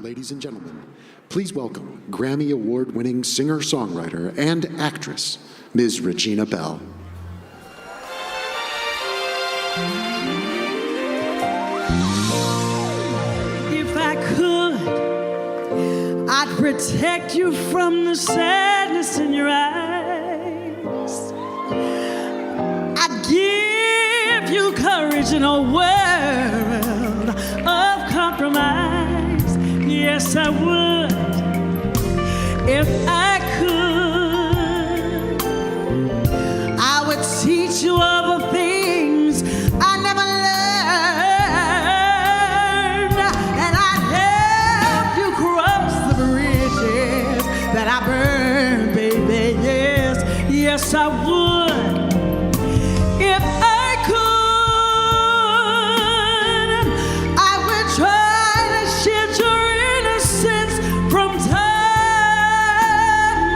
Ladies and gentlemen, please welcome Grammy Award-winning singer-songwriter and actress, Ms. Regina Bell. If I could, I'd protect you from the sadness in your eyes. I'd give you courage in a world of compromise. Yes, I would, if I could. I would teach you all the things I never learned, and I'd help you cross the bridges that I burned, baby. Yes, yes, I would, if I could. I would try to shed your innocence from time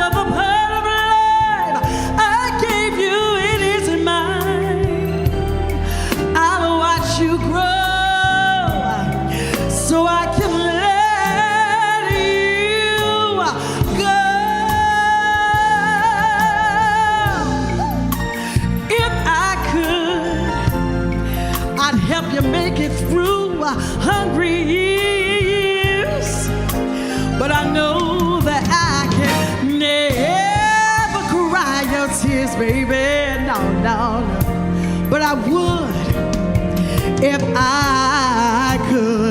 of a part of life I gave you. It isn't mine. I'll watch you grow so I can let you go. If I could, I'd help you make it through hungry years. But I know that I can never cry your tears, baby. No, no, no. But I would if I could.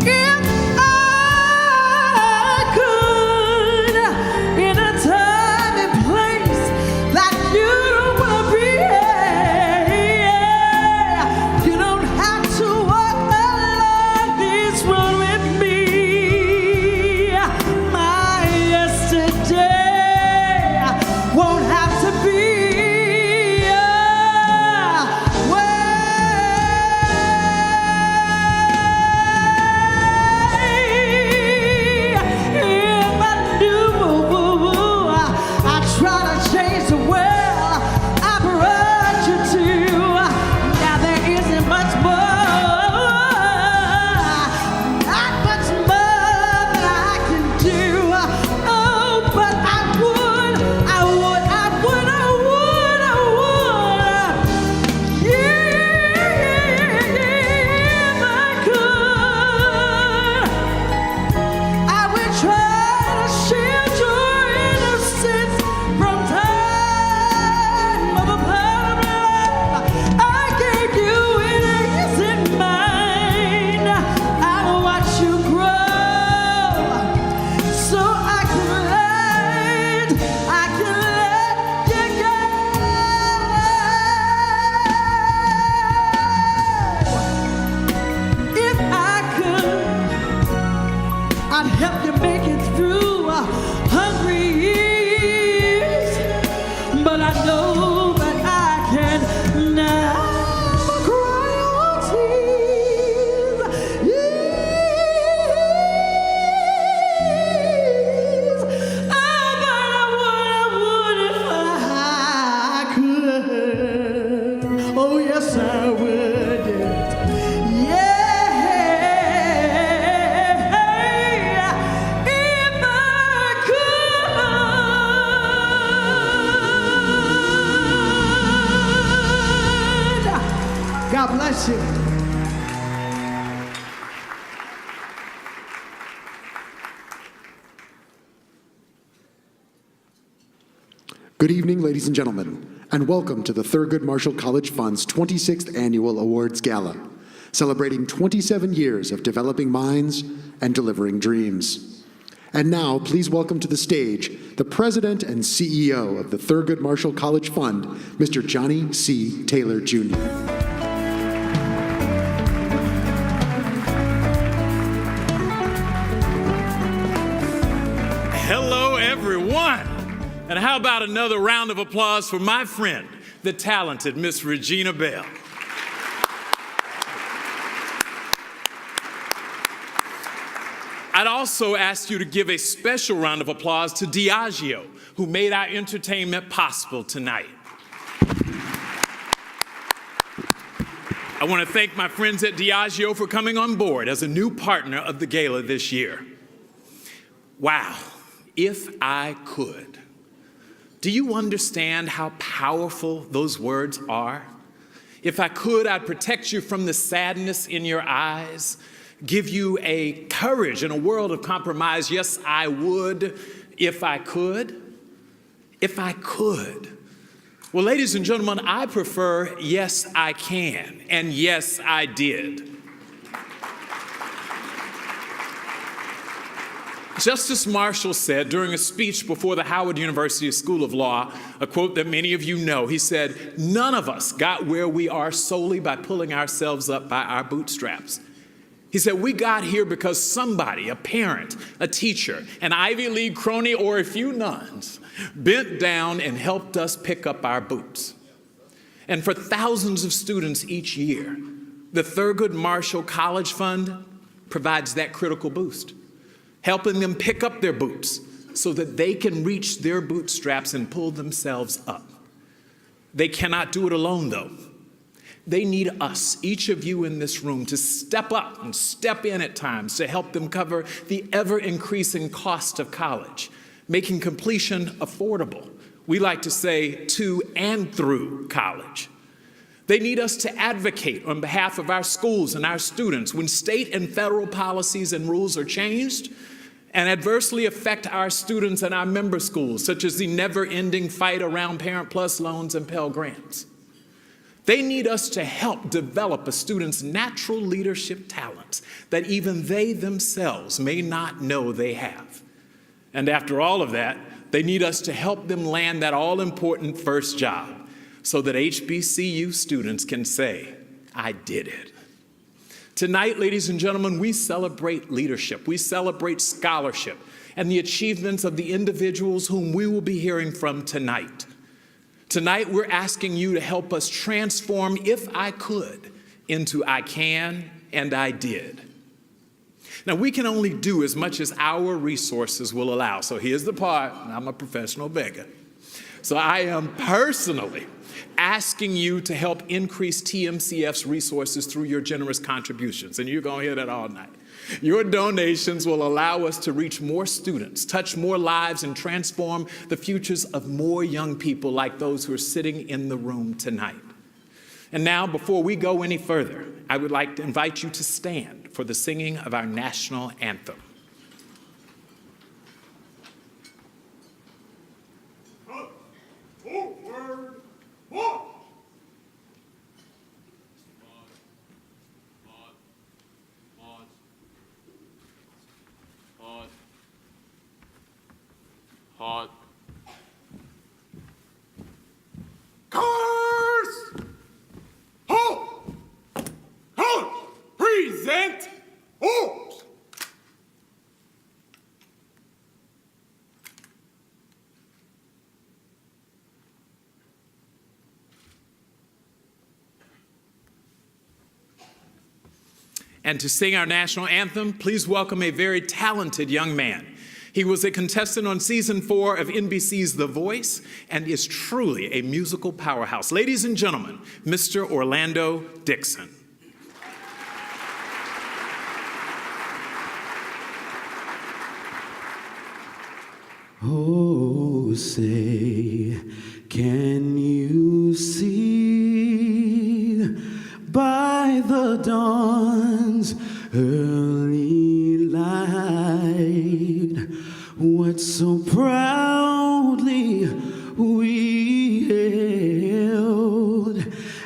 If I could, in a time and place that you don't want to be. You don't have to walk along this road with me. My yesterday won't have to be if I knew I'd try to change the world I brought you to. Now there isn't much more, not much more that I can do. Oh, but I would. Yeah, if I could, I would try to shield your innocence from time of a part of life I gave you. It isn't mine. I'll watch you grow so I can let you go. If I could, I'd help you make it through hungry years. But I know that I can never cry your tears. Oh, but I would if I could. Oh, yes, I would. Yeah, if I could. God bless you. Good evening, ladies and gentlemen, and welcome to the Thurgood Marshall College Fund's 26th Annual Awards Gala, celebrating 27 years of developing minds and delivering dreams. And now, please welcome to the stage the President and CEO of the Thurgood Marshall College Fund, Mr. Johnny C. Taylor, Jr. Hello, everyone. And how about another round of applause for my friend, the talented Miss Regina Bell. I'd also ask you to give a special round of applause to Diageo, who made our entertainment possible tonight. I want to thank my friends at Diageo for coming on board as a new partner of the Gala this year. Wow, if I could. Do you understand how powerful those words are? If I could, I'd protect you from the sadness in your eyes, give you a courage in a world of compromise. Yes, I would, if I could. If I could. Well, ladies and gentlemen, I prefer yes, I can, and yes, I did. Justice Marshall said during a speech before the Howard University School of Law, a quote that many of you know, he said, "None of us got where we are solely by pulling ourselves up by our bootstraps." He said, we got here because somebody, a parent, a teacher, an Ivy League crony, or a few nuns, bent down and helped us pick up our boots. And for thousands of students each year, the Thurgood Marshall College Fund provides that critical boost, helping them pick up their boots so that they can reach their bootstraps and pull themselves up. They cannot do it alone, though. They need us, each of you in this room, to step up and step in at times to help them cover the ever-increasing cost of college, making completion affordable. We like to say to and through college. They need us to advocate on behalf of our schools and our students when state and federal policies and rules are changed and adversely affect our students and our member schools, such as the never-ending fight around Parent Plus loans and Pell Grants. They need us to help develop a student's natural leadership talents that even they themselves may not know they have. And after all of that, they need us to help them land that all-important first job so that HBCU students can say, I did it. Tonight, ladies and gentlemen, we celebrate leadership. We celebrate scholarship and the achievements of the individuals whom we will be hearing from tonight. Tonight, we're asking you to help us transform if I could into I can and I did. Now, we can only do as much as our resources will allow. So here's the part, I'm a professional beggar. So I am personally asking you to help increase TMCF's resources through your generous contributions. And you're going to hear that all night. Your donations will allow us to reach more students, touch more lives, and transform the futures of more young people like those who are sitting in the room tonight. And now, before we go any further, I would like to invite you to stand for the singing of our national anthem. Forward, march! Hot. Cars! Halt! Halt! Present! Halt! And to sing our national anthem, please welcome a very talented young man. He was a contestant on season 4 of NBC's The Voice and is truly a musical powerhouse. Ladies and gentlemen, Mr. Orlando Dixon. Oh, say, can you see by the dawn's early light what so proudly we held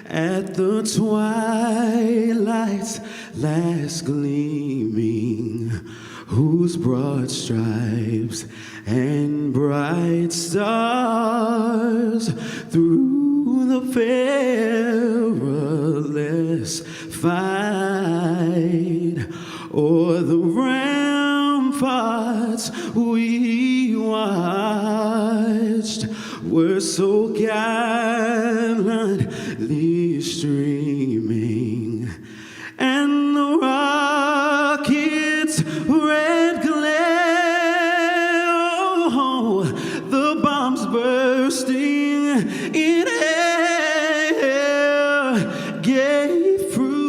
at the twilight's last gleaming, whose broad stripes and bright stars through the perilous fight o'er the ramparts we watched were so gallantly streaming, and the rockets' red glare, oh, the bombs bursting in air gave proof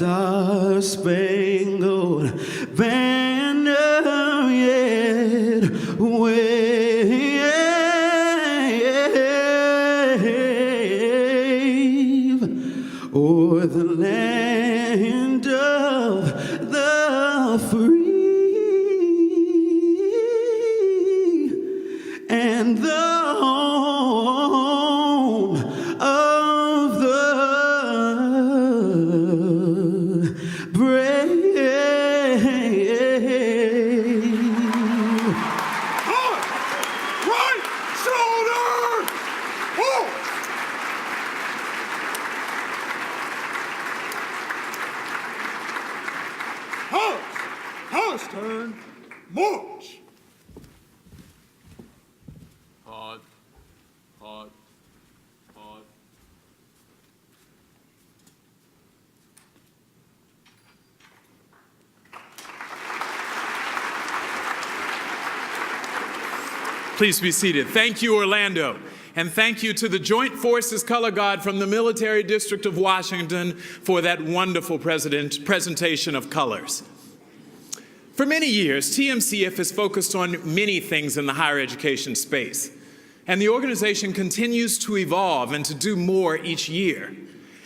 star-spangled banner yet wave o'er the land of the free and the home of the brave. Right shoulder! Oh! House turn, march! Hard, hard, hard. Please be seated. Thank you, Orlando. And thank you to the Joint Forces Color Guard from the Military District of Washington for that wonderful presentation of colors. For many years, TMCF has focused on many things in the higher education space, and the organization continues to evolve and to do more each year.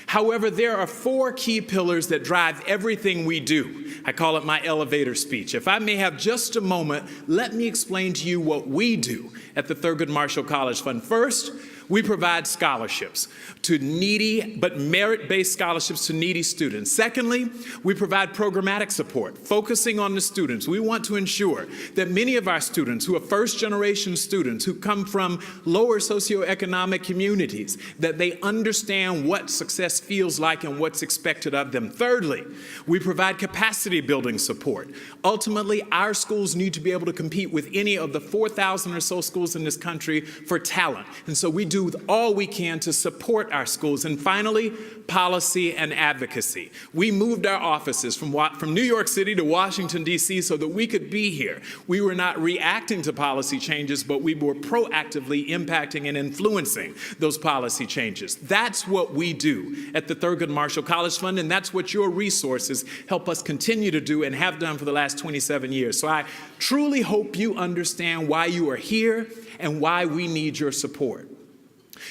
However, there are 4 key pillars that drive everything we do. I call it my elevator speech. If I may have just a moment, let me explain to you what we do at the Thurgood Marshall College Fund. First, we provide scholarships to needy, but merit-based scholarships to needy students. Secondly, we provide programmatic support, focusing on the students. We want to ensure that many of our students who are first-generation students who come from lower socioeconomic communities, that they understand what success feels like and what's expected of them. Thirdly, we provide capacity building support. Ultimately, our schools need to be able to compete with any of the 4,000 or so schools in this country for talent. And so we do all we can to support our schools. And finally, policy and advocacy. We moved our offices from New York City to Washington, D.C. so that we could be here. We were not reacting to policy changes, but we were proactively impacting and influencing those policy changes. That's what we do at the Thurgood Marshall College Fund, and that's what your resources help us continue to do and have done for the last 27 years. So I truly hope you understand why you are here and why we need your support.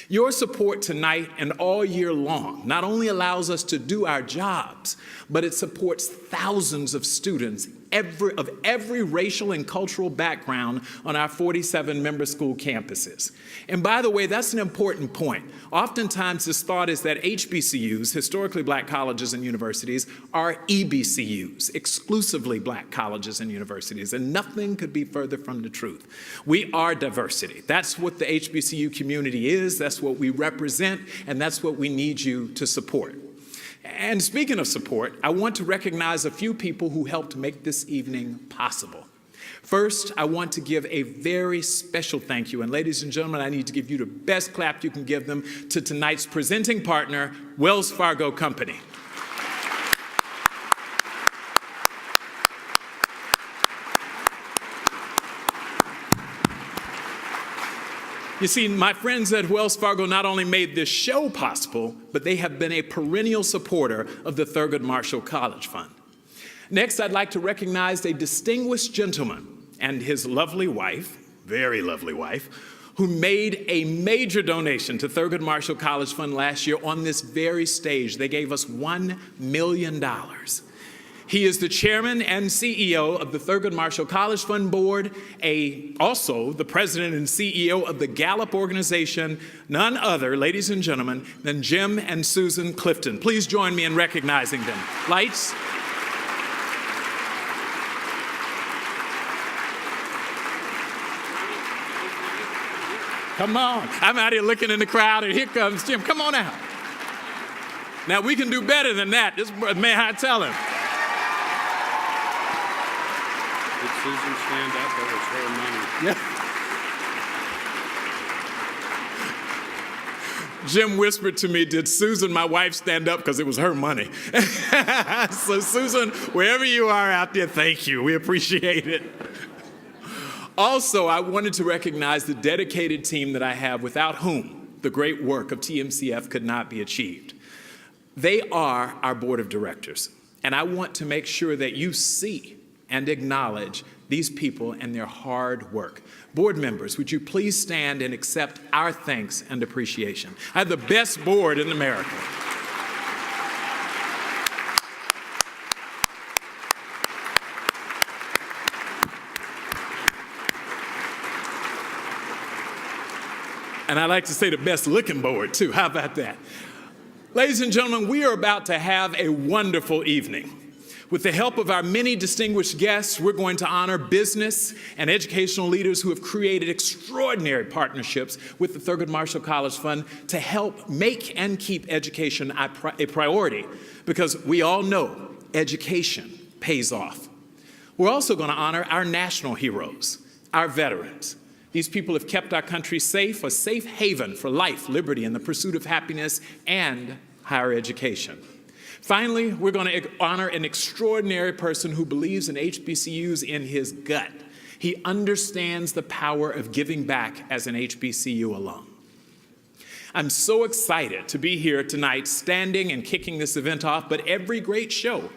Your support tonight and all year long not only allows us to do our jobs, but it supports thousands of students of every racial and cultural background on our 47 member school campuses. And by the way, that's an important point. Oftentimes this thought is that HBCUs, historically black colleges and universities, are EBCUs, exclusively black colleges and universities, and nothing could be further from the truth. We are diversity. That's what the HBCU community is, that's what we represent, and that's what we need you to support. And speaking of support, I want to recognize a few people who helped make this evening possible. First, I want to give a very special thank you, and ladies and gentlemen, I need to give you the best clap you can give them, to tonight's presenting partner, Wells Fargo Company. You see, my friends at Wells Fargo not only made this show possible, but they have been a perennial supporter of the Thurgood Marshall College Fund. Next, I'd like to recognize a distinguished gentleman and his lovely wife, very lovely wife, who made a major donation to Thurgood Marshall College Fund last year on this very stage. They gave us $1 million. He is the chairman and CEO of the Thurgood Marshall College Fund Board, also the president and CEO of the Gala organization, none other, ladies and gentlemen, than Jim and Susan Clifton. Please join me in recognizing them. Lights. Come on. I'm out here looking in the crowd, and here comes Jim. Come on out. Now, we can do better than that. This may I tell him. Did Susan stand up? That was her money. Yeah. Jim whispered to me, did Susan, my wife, stand up? Because it was her money. So Susan, wherever you are out there, thank you. We appreciate it. Also, I wanted to recognize the dedicated team that I have, without whom the great work of TMCF could not be achieved. They are our board of directors. And I want to make sure that you see and acknowledge these people and their hard work. Board members, would you please stand and accept our thanks and appreciation? I have the best board in America. And I like to say the best looking board too. How about that? Ladies and gentlemen, we are about to have a wonderful evening. With the help of our many distinguished guests, we're going to honor business and educational leaders who have created extraordinary partnerships with the Thurgood Marshall College Fund to help make and keep education a priority, because we all know education pays off. We're also going to honor our national heroes, our veterans. These people have kept our country safe, a safe haven for life, liberty, and the pursuit of happiness and higher education. Finally, we're going to honor an extraordinary person who believes in HBCUs in his gut. He understands the power of giving back as an HBCU alum. I'm so excited to be here tonight, standing and kicking this event off, but every great show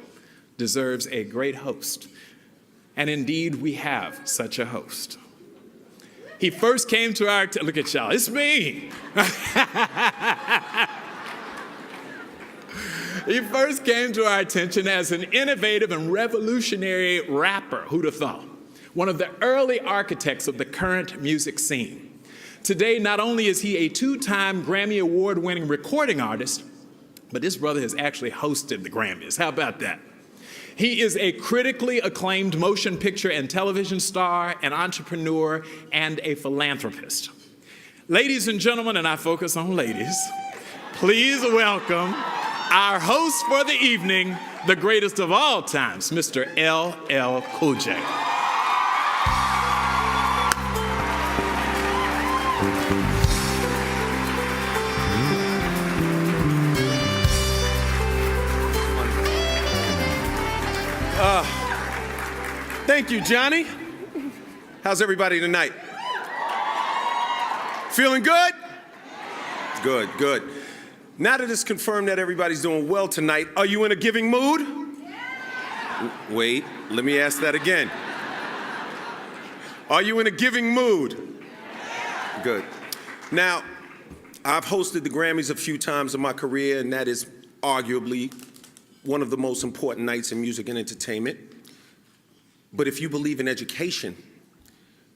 deserves a great host. And indeed, we have such a host. He first came to our, look at y'all, it's me. He first came to our attention as an innovative and revolutionary rapper, who'd have thought, one of the early architects of the current music scene. Today, not only is he a two-time Grammy Award-winning recording artist, but this brother has actually hosted the Grammys. How about that? He is a critically acclaimed motion picture and television star, an entrepreneur, and a philanthropist. Ladies and gentlemen, and I focus on ladies, please welcome our host for the evening, the greatest of all times, Mr. LL Cool J. Thank you, Johnny. How's everybody tonight? Feeling good? Good, good. Now that it's confirmed that everybody's doing well tonight, are you in a giving mood? Wait, let me ask that again. Are you in a giving mood? Good. Now, I've hosted the Grammys a few times in my career, and that is arguably one of the most important nights in music and entertainment. But if you believe in education,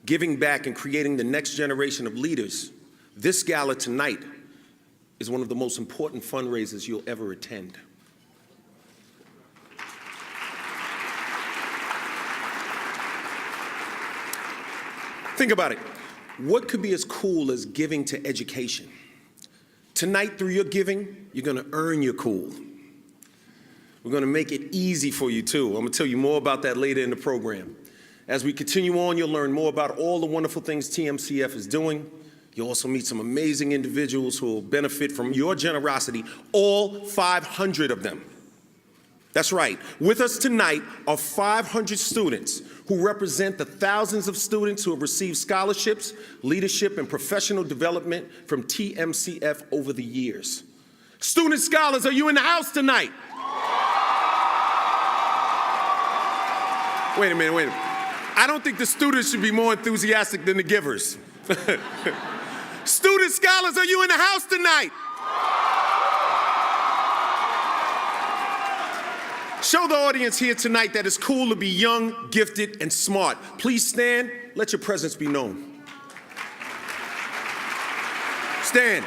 giving back and creating the next generation of leaders, this gala tonight is one of the most important fundraisers you'll ever attend. Think about it. What could be as cool as giving to education? Tonight, through your giving, you're going to earn your cool. We're going to make it easy for you, too. I'm going to tell you more about that later in the program. As we continue on, you'll learn more about all the wonderful things TMCF is doing. You'll also meet some amazing individuals who will benefit from your generosity, all 500 of them. That's right. With us tonight are 500 students who represent the thousands of students who have received scholarships, leadership, and professional development from TMCF over the years. Student scholars, are you in the house tonight? Wait a minute. I don't think the students should be more enthusiastic than the givers. Student scholars, are you in the house tonight? Show the audience here tonight that it's cool to be young, gifted, and smart. Please stand. Let your presence be known. Stand.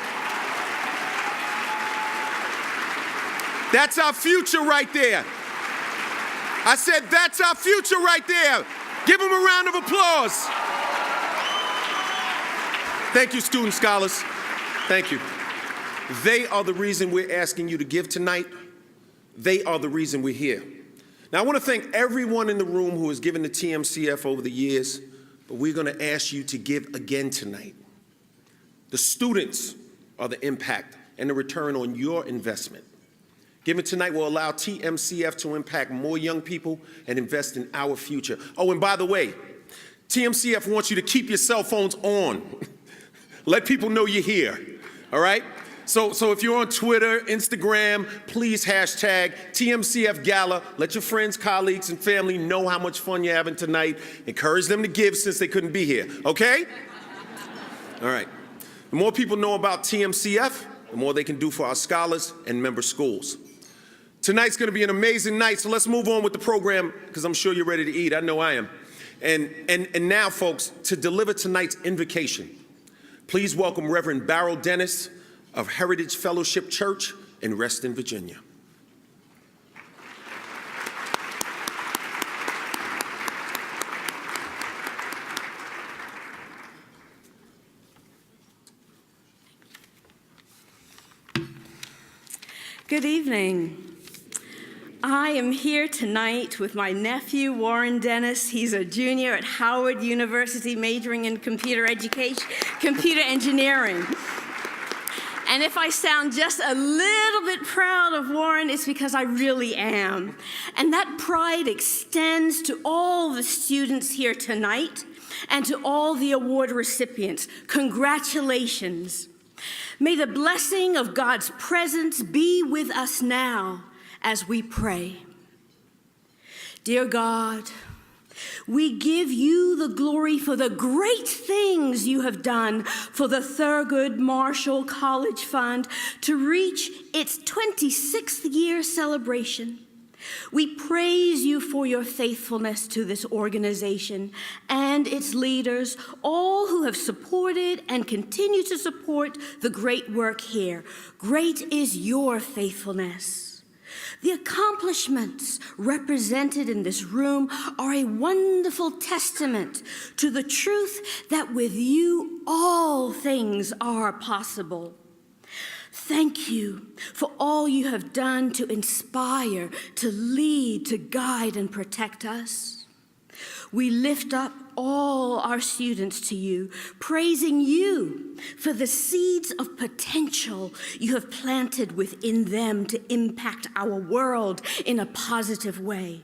That's our future right there. I said, that's our future right there. Give them a round of applause. Thank you, student scholars. Thank you. They are the reason we're asking you to give tonight. They are the reason we're here. Now, I want to thank everyone in the room who has given to TMCF over the years, but we're going to ask you to give again tonight. The students are the impact and the return on your investment. Giving tonight will allow TMCF to impact more young people and invest in our future. Oh, and by the way, TMCF wants you to keep your cell phones on. Let people know you're here, all right? So if you're on Twitter, Instagram, please hashtag TMCF Gala. Let your friends, colleagues, and family know how much fun you're having tonight. Encourage them to give since they couldn't be here, okay? All right. The more people know about TMCF, the more they can do for our scholars and member schools. Tonight's going to be an amazing night, so let's move on with the program because I'm sure you're ready to eat. I know I am. And now, folks, to deliver tonight's invocation, please welcome Reverend Barrow Dennis of Heritage Fellowship Church in Reston, Virginia. Good evening. I am here tonight with my nephew, Warren Dennis. He's a junior at Howard University majoring in computer engineering. And if I sound just a little bit proud of Warren, it's because I really am. And that pride extends to all the students here tonight and to all the award recipients. Congratulations. May the blessing of God's presence be with us now as we pray. Dear God, we give you the glory for the great things you have done for the Thurgood Marshall College Fund to reach its 26th year celebration. We praise you for your faithfulness to this organization and its leaders, all who have supported and continue to support the great work here. Great is your faithfulness. The accomplishments represented in this room are a wonderful testament to the truth that with you all things are possible. Thank you for all you have done to inspire, to lead, to guide, and protect us. We lift up all our students to you, praising you for the seeds of potential you have planted within them to impact our world in a positive way.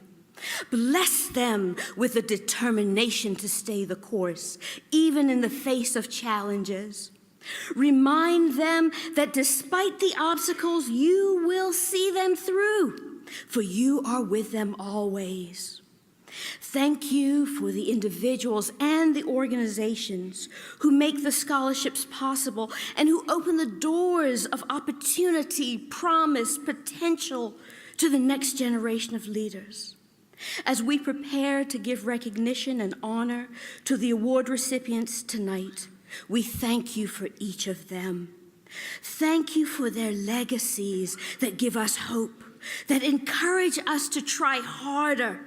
Bless them with the determination to stay the course, even in the face of challenges. Remind them that despite the obstacles, you will see them through, for you are with them always. Thank you for the individuals and the organizations who make the scholarships possible and who open the doors of opportunity, promise, potential to the next generation of leaders. As we prepare to give recognition and honor to the award recipients tonight, we thank you for each of them. Thank you for their legacies that give us hope, that encourage us to try harder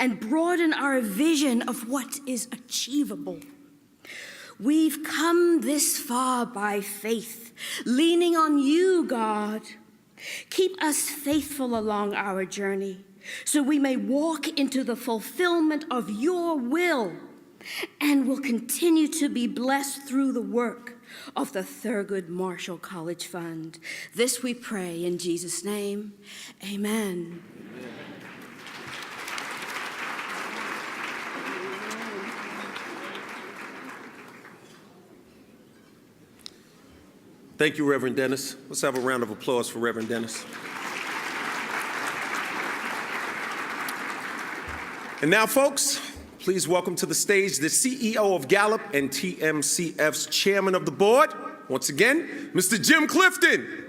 and broaden our vision of what is achievable. We've come this far by faith, leaning on you, God. Keep us faithful along our journey so we may walk into the fulfillment of your will and will continue to be blessed through the work of the Thurgood Marshall College Fund. This we pray in Jesus' name. Amen. Thank you, Reverend Dennis. Let's have a round of applause for Reverend Dennis. And now, folks, please welcome to the stage the CEO of Gallup and TMCF's chairman of the board, once again, Mr. Jim Clifton.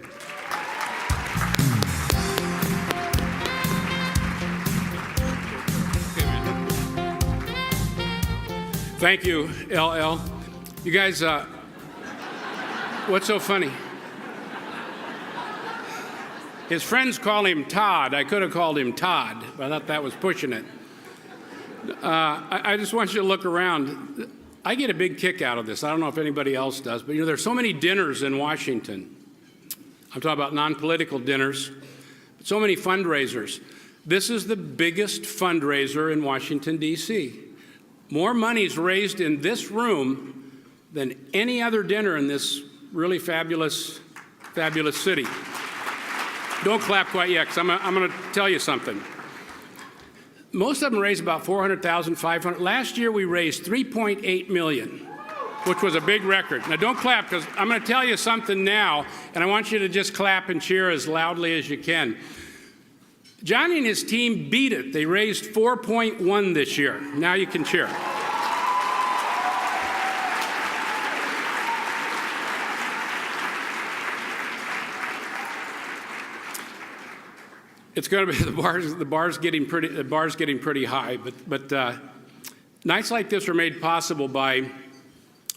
Thank you, LL. You guys, what's so funny? His friends call him Todd. I could have called him Todd, but I thought that was pushing it. I just want you to look around. I get a big kick out of this. I don't know if anybody else does, but there's so many dinners in Washington. I'm talking about non-political dinners, but so many fundraisers. This is the biggest fundraiser in Washington, D.C. More money is raised in this room than any other dinner in this really fabulous city. Don't clap quite yet, because I'm going to tell you something. Most of them raise about $400,000, $500,000. Last year we raised $3.8 million. which was a big record. Now, don't clap, because I'm going to tell you something now, and I want you to just clap and cheer as loudly as you can. Johnny and his team beat it. They raised 4.1 this year. Now you can cheer. It's going to be the bar's getting pretty high, but nights like this are made possible by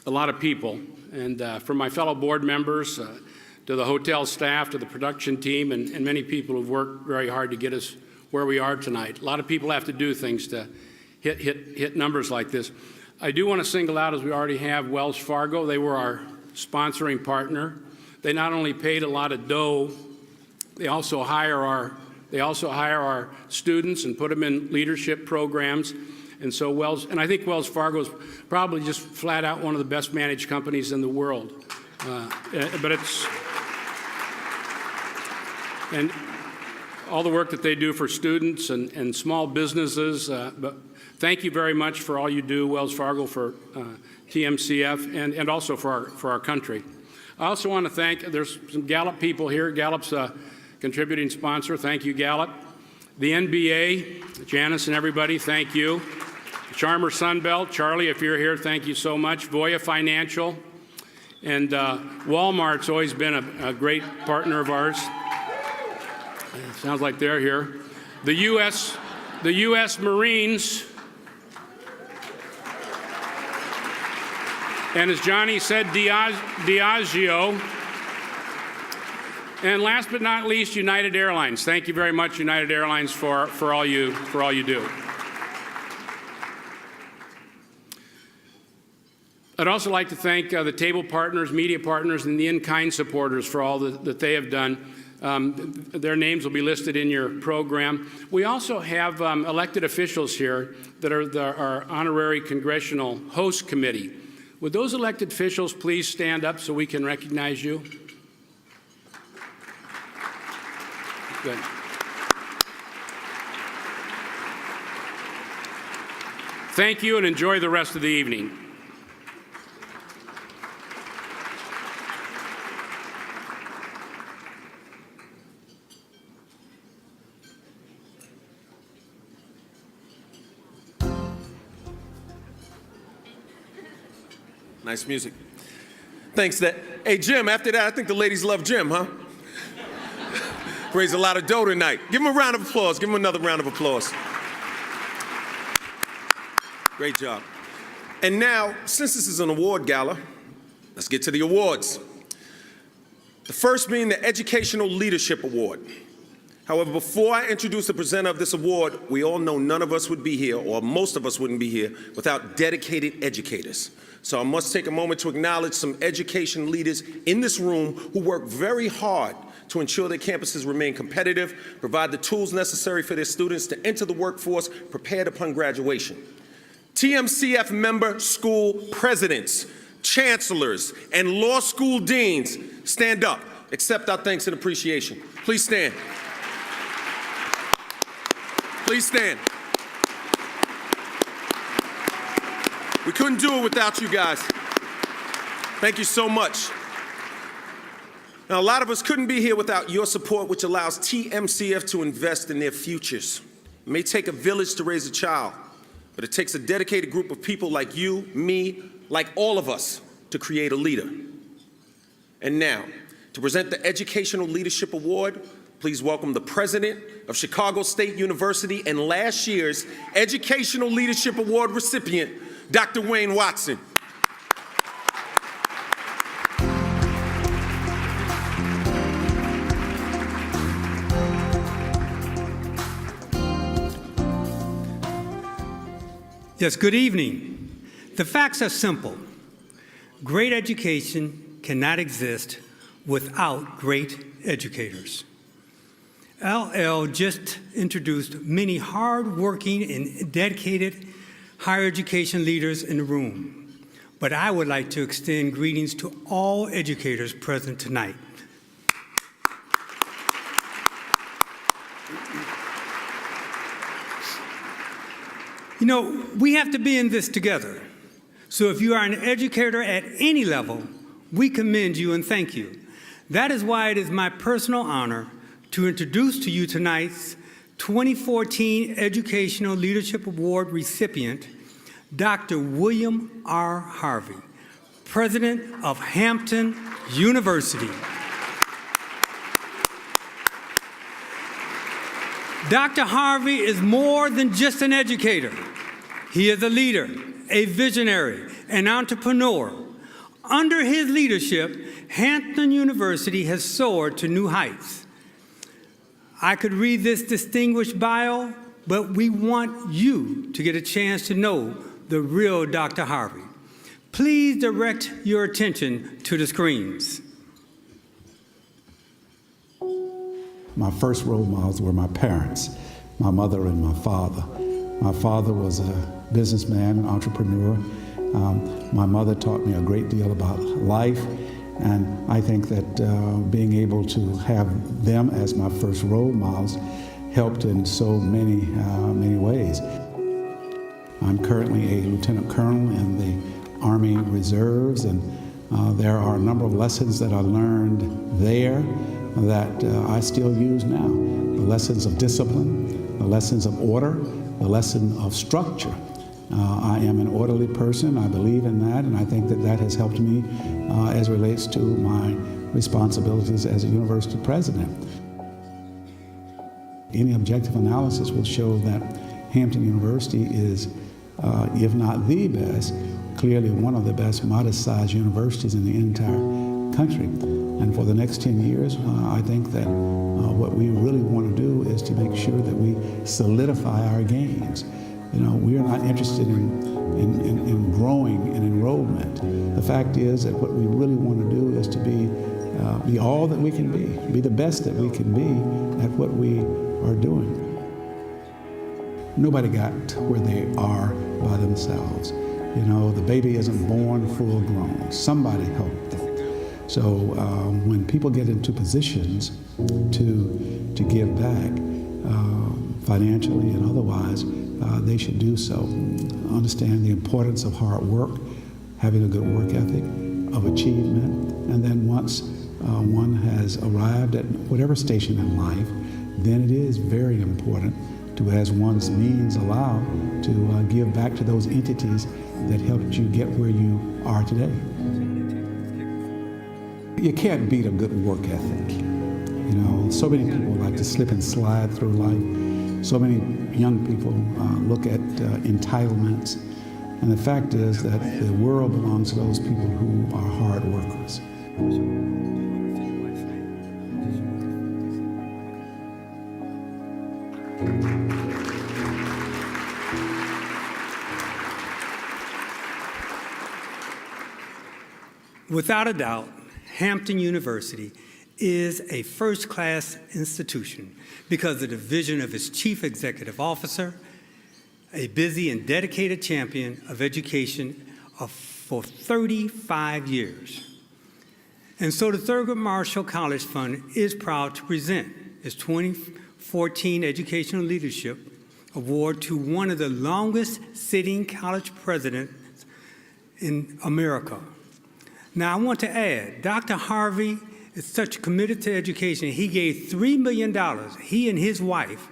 a lot of people, and from my fellow board members to the hotel staff to the production team and many people who've worked very hard to get us where we are tonight. A lot of people have to do things to hit numbers like this. I do want to single out, as we already have, Wells Fargo. They were our sponsoring partner. They not only paid a lot of dough, they also hire our students and put them in leadership programs. And so I think Wells Fargo is probably just flat out one of the best managed companies in the world. And all the work that they do for students and small businesses. But thank you very much for all you do, Wells Fargo, for TMCF, and also for our country. I also want to thank, there's some Gallup people here. Gallup's a contributing sponsor. Thank you, Gallup. The NBA, Janice and everybody, thank you. Charmer Sunbelt, Charlie, if you're here, thank you so much. Voya Financial. And Walmart's always been a great partner of ours. Sounds like they're here. The U.S. Marines. And as Johnny said, Diageo. And last but not least, United Airlines. Thank you very much, United Airlines, for all you do. I'd also like to thank the table partners, media partners, and the in-kind supporters for all that they have done. Their names will be listed in your program. We also have elected officials here that are our honorary congressional host committee. Would those elected officials please stand up so we can recognize you? Good. Thank you, and enjoy the rest of the evening. Nice music. Thanks. Hey, Jim, after that, I think the ladies love Jim, huh? Raised a lot of dough tonight. Give him a round of applause. Give him another round of applause. Great job. And now, since this is an award gala, let's get to the awards. The first being the Educational Leadership Award. However, before I introduce the presenter of this award, we all know none of us would be here, or most of us wouldn't be here, without dedicated educators. So I must take a moment to acknowledge some education leaders in this room who work very hard to ensure that campuses remain competitive, provide the tools necessary for their students to enter the workforce prepared upon graduation. TMCF member school presidents, chancellors, and law school deans, stand up. Accept our thanks and appreciation. Please stand. Please stand. We couldn't do it without you guys. Thank you so much. Now, a lot of us couldn't be here without your support, which allows TMCF to invest in their futures. It may take a village to raise a child, but it takes a dedicated group of people like you, me, like all of us, to create a leader. And now, to present the Educational Leadership Award, please welcome the president of Chicago State University and last year's Educational Leadership Award recipient, Dr. Wayne Watson. Yes, good evening. The facts are simple. Great education cannot exist without great educators. LL just introduced many hard-working and dedicated higher education leaders in the room, but I would like to extend greetings to all educators present tonight. You know, we have to be in this together. So if you are an educator at any level, we commend you and thank you. That is why it is my personal honor to introduce to you tonight's 2014 Educational Leadership Award recipient, Dr. William R. Harvey, President of Hampton University. Dr. Harvey is more than just an educator. He is a leader, a visionary, an entrepreneur. Under his leadership, Hampton University has soared to new heights. I could read this distinguished bio, but we want you to get a chance to know the real Dr. Harvey. Please direct your attention to the screens. My first role models were my parents, my mother and my father. My father was a businessman, an entrepreneur. My mother taught me a great deal about life, and I think that being able to have them as my first role models helped in so many ways. I'm currently a lieutenant colonel in the Army Reserves, and there are a number of lessons that I learned there that I still use now. The lessons of discipline, the lessons of order, the lesson of structure. I am an orderly person. I believe in that, and I think that that has helped me as relates to my responsibilities as a university president. Any objective analysis will show that Hampton University is, if not the best, clearly one of the best modest-sized universities in the entire country. And for the next 10 years, I think that what we really want to do is to make sure that we solidify our gains. You know, we are not interested in growing in enrollment. The fact is that what we really want to do is to be all that we can be the best that we can be at what we are doing. Nobody got where they are by themselves. You know, the baby isn't born full grown. Somebody helped them. So when people get into positions to give back financially and otherwise, they should do so. Understand the importance of hard work, having a good work ethic, of achievement, and then once one has arrived at whatever station in life, then it is very important to, as one's means allow, to give back to those entities that helped you get where you are today. You can't beat a good work ethic. You know, so many people like to slip and slide through life. So many young people look at entitlements. And the fact is that the world belongs to those people who are hard workers. Without a doubt, Hampton University is a first-class institution because of the vision of its chief executive officer, a busy and dedicated champion of education for 35 years. And so the Thurgood Marshall College Fund is proud to present its 2014 Educational Leadership Award to one of the longest-sitting college presidents in America. Now, I want to add, Dr. Harvey is such committed to education, he gave $3 million. He and his wife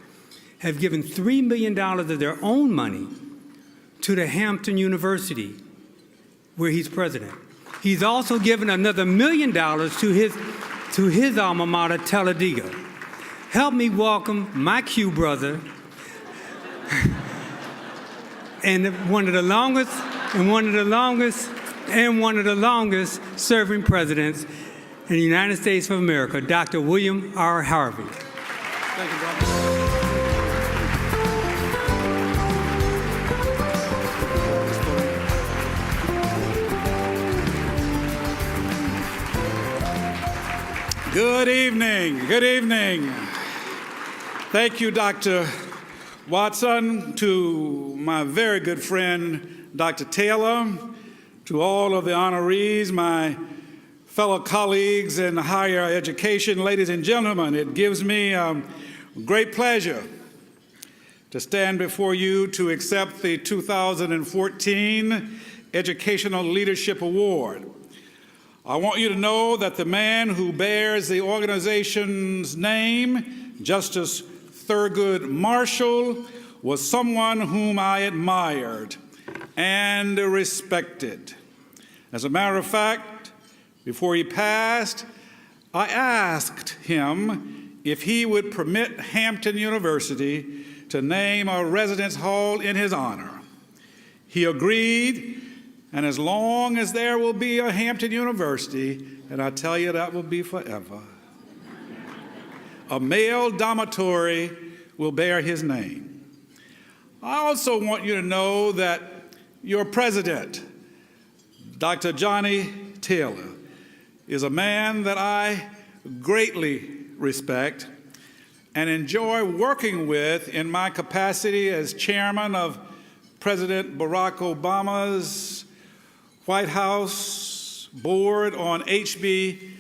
have given $3 million of their own money to the Hampton University, where he's president. He's also given another $1 million to his alma mater, Talladega. Help me welcome my Q brother, and one of the longest serving presidents in the United States of America, Dr. William R. Harvey. Thank you, brother. Good evening. Good evening. Thank you, Dr. Watson, to my very good friend, Dr. Taylor, to all of the honorees, my fellow colleagues in higher education, ladies and gentlemen, it gives me great pleasure to stand before you to accept the 2014 Educational Leadership Award. I want you to know that the man who bears the organization's name, Justice Thurgood Marshall, was someone whom I admired and respected. As a matter of fact, before he passed, I asked him if he would permit Hampton University to name a residence hall in his honor. He agreed, and as long as there will be a Hampton University, and I tell you that will be forever, a male dormitory will bear his name. I also want you to know that your president, Dr. Johnny Taylor, is a man that I greatly respect and enjoy working with in my capacity as chairman of President Barack Obama's White House Board on HBCUs.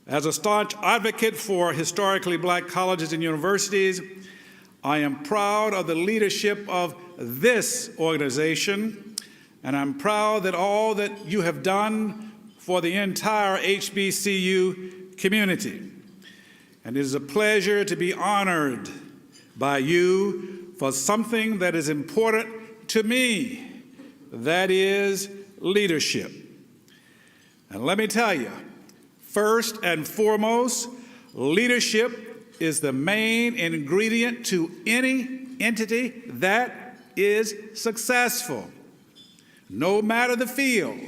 As a staunch advocate for historically black colleges and universities, I am proud of the leadership of this organization, and I'm proud that all that you have done for the entire HBCU community. And it is a pleasure to be honored by you for something that is important to me, that is leadership. And let me tell you, first and foremost, leadership is the main ingredient to any entity that is successful, no matter the field: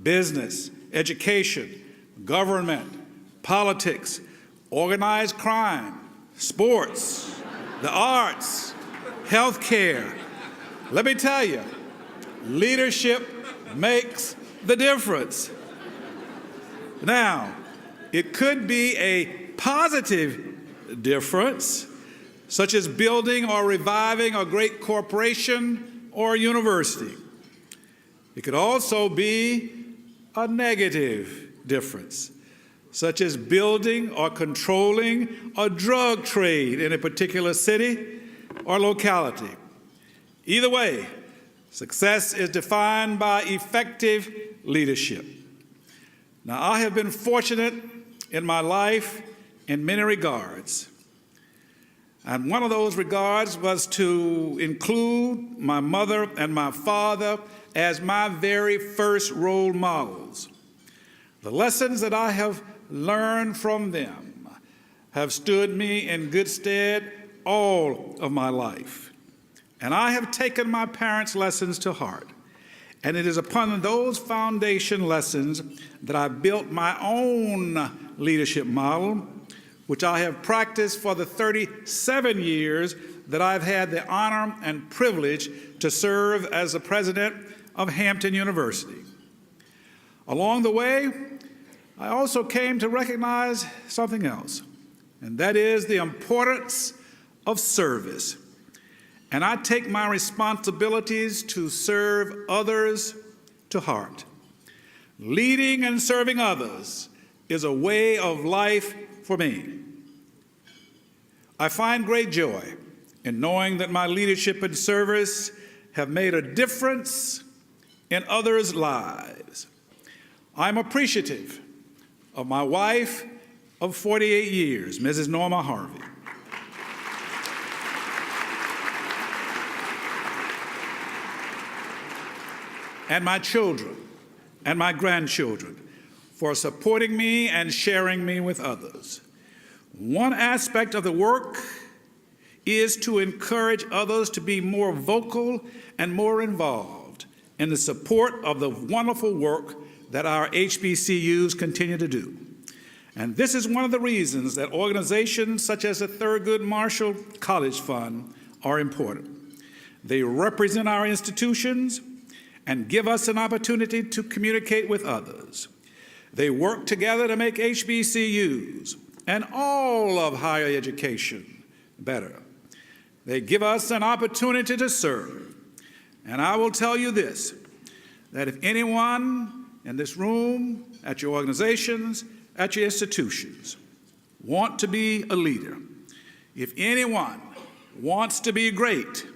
business, education, government, politics, organized crime, sports, the arts, healthcare. Let me tell you, leadership makes the difference. Now, it could be a positive difference, such as building or reviving a great corporation or university. It could also be a negative difference, such as building or controlling a drug trade in a particular city or locality. Either way, success is defined by effective leadership. Now, I have been fortunate in my life in many regards. And one of those regards was to include my mother and my father as my very first role models. The lessons that I have learned from them have stood me in good stead all of my life. And I have taken my parents' lessons to heart. And it is upon those foundation lessons that I built my own leadership model, which I have practiced for the 37 years that I've had the honor and privilege to serve as the president of Hampton University. Along the way, I also came to recognize something else, and that is the importance of service. And I take my responsibilities to serve others to heart. Leading and serving others is a way of life for me. I find great joy in knowing that my leadership and service have made a difference in others' lives. I'm appreciative of my wife of 48 years, Mrs. Norma Harvey. And my children and my grandchildren for supporting me and sharing me with others. One aspect of the work is to encourage others to be more vocal and more involved in the support of the wonderful work that our HBCUs continue to do. And this is one of the reasons that organizations such as the Thurgood Marshall College Fund are important. They represent our institutions and give us an opportunity to communicate with others. They work together to make HBCUs and all of higher education better. They give us an opportunity to serve. And I will tell you this, that if anyone in this room, at your organizations, at your institutions, want to be a leader, if anyone wants to be great,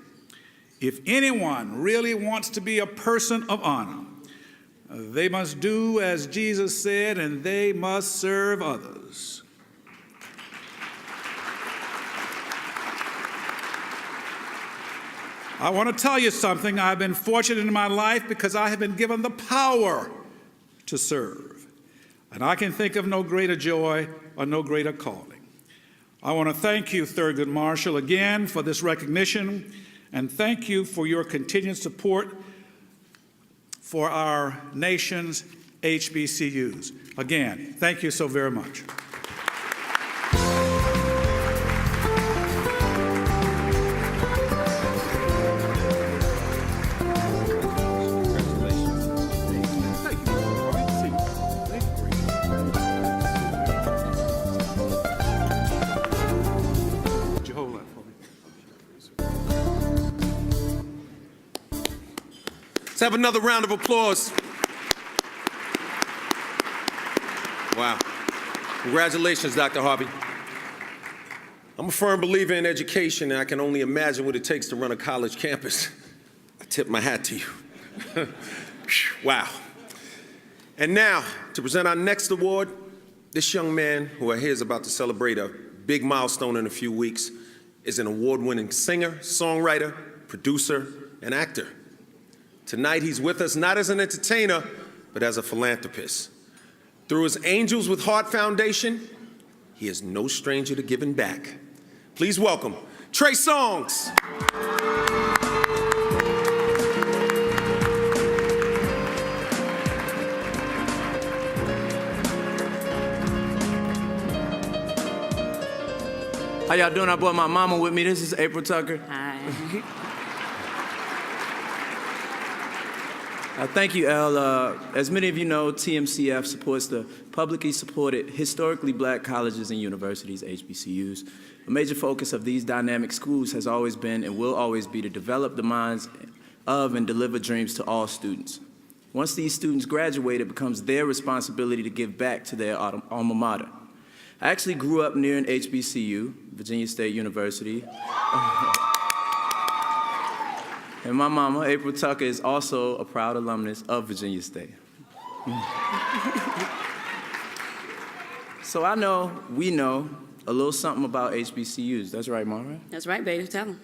If anyone really wants to be a person of honor, they must do as Jesus said, and they must serve others. I want to tell you something. I've been fortunate in my life because I have been given the power to serve. And I can think of no greater joy or no greater calling. I want to thank you, Thurgood Marshall, again for this recognition, and thank you for your continued support for our nation's HBCUs. Again, thank you so very much. Let's have another round of applause. Wow. Congratulations, Dr. Harvey. I'm a firm believer in education, and I can only imagine what it takes to run a college campus. I tip my hat to you. Wow. And now, to present our next award, this young man who I hear is about to celebrate a big milestone in a few weeks is an award-winning singer, songwriter, producer, and actor. Tonight, he's with us not as an entertainer, but as a philanthropist. Through his Angels with Heart Foundation, he is no stranger to giving back. Please welcome Trey Songz. How y'all doing? I brought my mama with me. This is April Tucker. Hi. Thank you, Elle. As many of you know, TMCF supports the publicly supported historically black colleges and universities, HBCUs. A major focus of these dynamic schools has always been and will always be to develop the minds of and deliver dreams to all students. Once these students graduate, it becomes their responsibility to give back to their alma mater. I actually grew up near an HBCU, Virginia State University. And my mama, April Tucker, is also a proud alumnus of Virginia State. So we know a little something about HBCUs. That's right, Mom, right? That's right, baby. Tell them.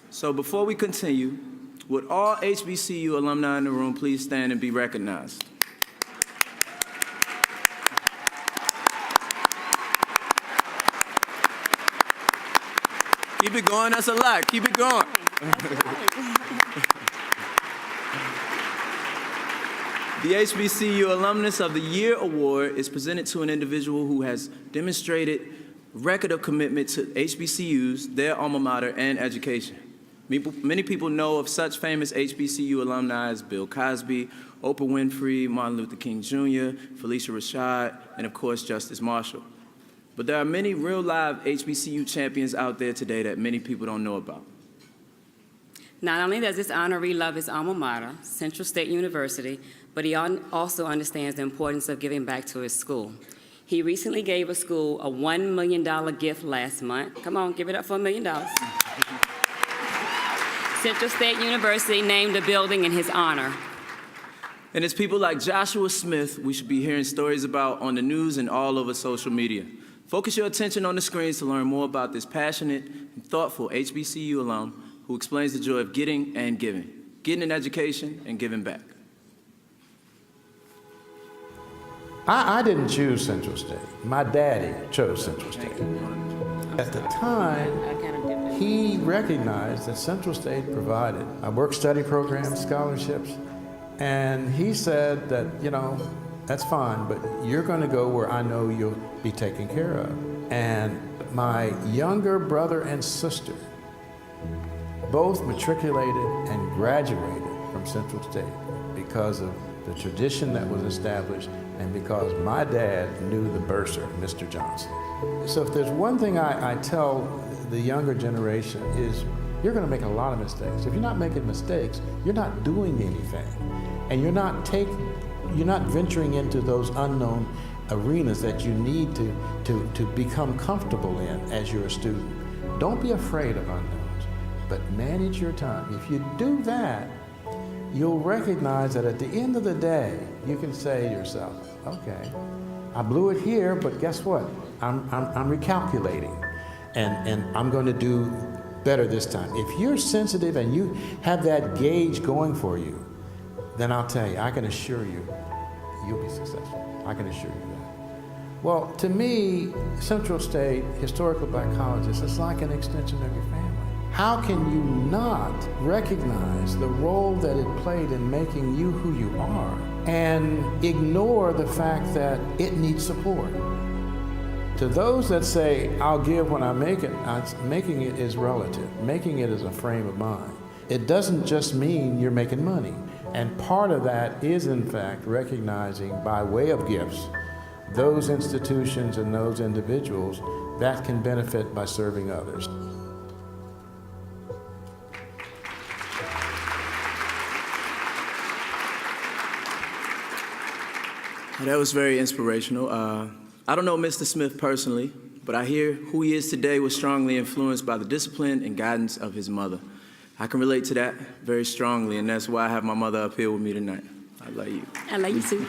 So before we continue, would all HBCU alumni in the room please stand and be recognized? Keep it going, that's a lot. Keep it going. The HBCU Alumnus of the Year Award is presented to an individual who has demonstrated record of commitment to HBCUs, their alma mater, and education. Many people know of such famous HBCU alumni as Bill Cosby, Oprah Winfrey, Martin Luther King Jr., Felicia Rashad, and of course, Justice Marshall. But there are many real live HBCU champions out there today that many people don't know about. Not only does this honoree love his alma mater, Central State University, but he also understands the importance of giving back to his school. He recently gave a school a $1 million gift last month. Come on, give it up for $1 million. Central State University named a building in his honor. And it's people like Joshua Smith we should be hearing stories about on the news and all over social media. Focus your attention on the screens to learn more about this passionate and thoughtful HBCU alum who explains the joy of getting and giving, getting an education and giving back. I didn't choose Central State. My daddy chose Central State. At the time, he recognized that Central State provided a work-study program, scholarships, and he said that, that's fine, but you're going to go where I know you'll be taken care of. And my younger brother and sister both matriculated and graduated from Central State because of the tradition that was established and because my dad knew the bursar, Mr. Johnson. So if there's one thing I tell the younger generation is you're going to make a lot of mistakes. If you're not making mistakes, you're not doing anything. And you're not venturing into those unknown arenas that you need to become comfortable in as you're a student. Don't be afraid of unknowns, but manage your time. If you do that, you'll recognize that at the end of the day, you can say to yourself, okay, I blew it here, but guess what? I'm recalculating, and I'm going to do better this time. If you're sensitive and you have that gauge going for you, then I'll tell you, I can assure you, you'll be successful. I can assure you that. Well, to me, Central State Historical Black Colleges is like an extension of your family. How can you not recognize the role that it played in making you who you are and ignore the fact that it needs support? To those that say, I'll give when I make it, making it is relative. Making it is a frame of mind. It doesn't just mean you're making money. And part of that is, in fact, recognizing by way of gifts those institutions and those individuals that can benefit by serving others. That was very inspirational. I don't know Mr. Smith personally, but I hear who he is today was strongly influenced by the discipline and guidance of his mother. I can relate to that very strongly, and that's why I have my mother up here with me tonight. I love you. I love you too.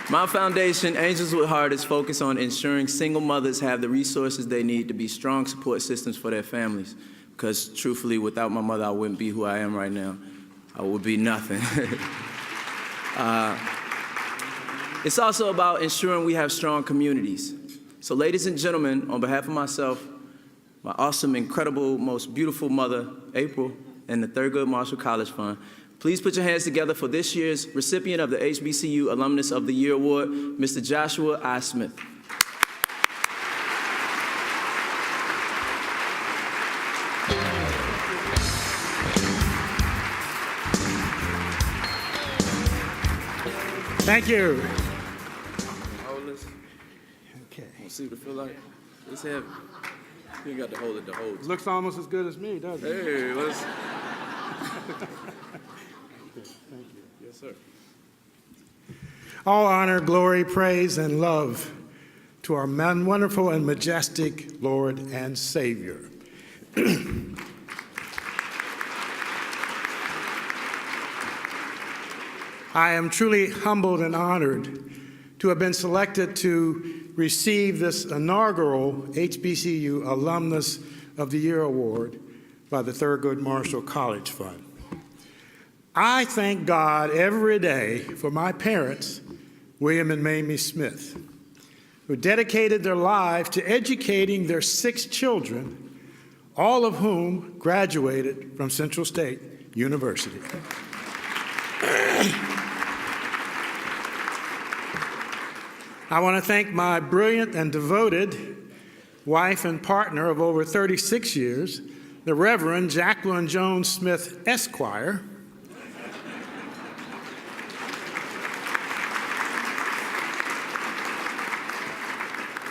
My foundation, Angels with Heart, is focused on ensuring single mothers have the resources they need to be strong support systems for their families. Because truthfully, without my mother, I wouldn't be who I am right now. I would be nothing. It's also about ensuring we have strong communities. So ladies and gentlemen, on behalf of myself, my awesome, incredible, most beautiful mother, April, and the Thurgood Marshall College Fund, please put your hands together for this year's recipient of the HBCU Alumnus of the Year Award, Mr. Joshua I. Smith. Thank you. Okay. See what it feel like? It's heavy. You got to hold it to hold it. Looks almost as good as me, doesn't it? Hey, let's. Thank you. Yes, sir. All honor, glory, praise, and love to our wonderful and majestic Lord and Savior. I am truly humbled and honored to have been selected to receive this inaugural HBCU Alumnus of the Year Award by the Thurgood Marshall College Fund. I thank God every day for my parents, William and Mamie Smith, who dedicated their lives to educating their 6 children, all of whom graduated from Central State University. I want to thank my brilliant and devoted wife and partner of over 36 years, the Reverend Jacqueline Jones Smith, Esquire.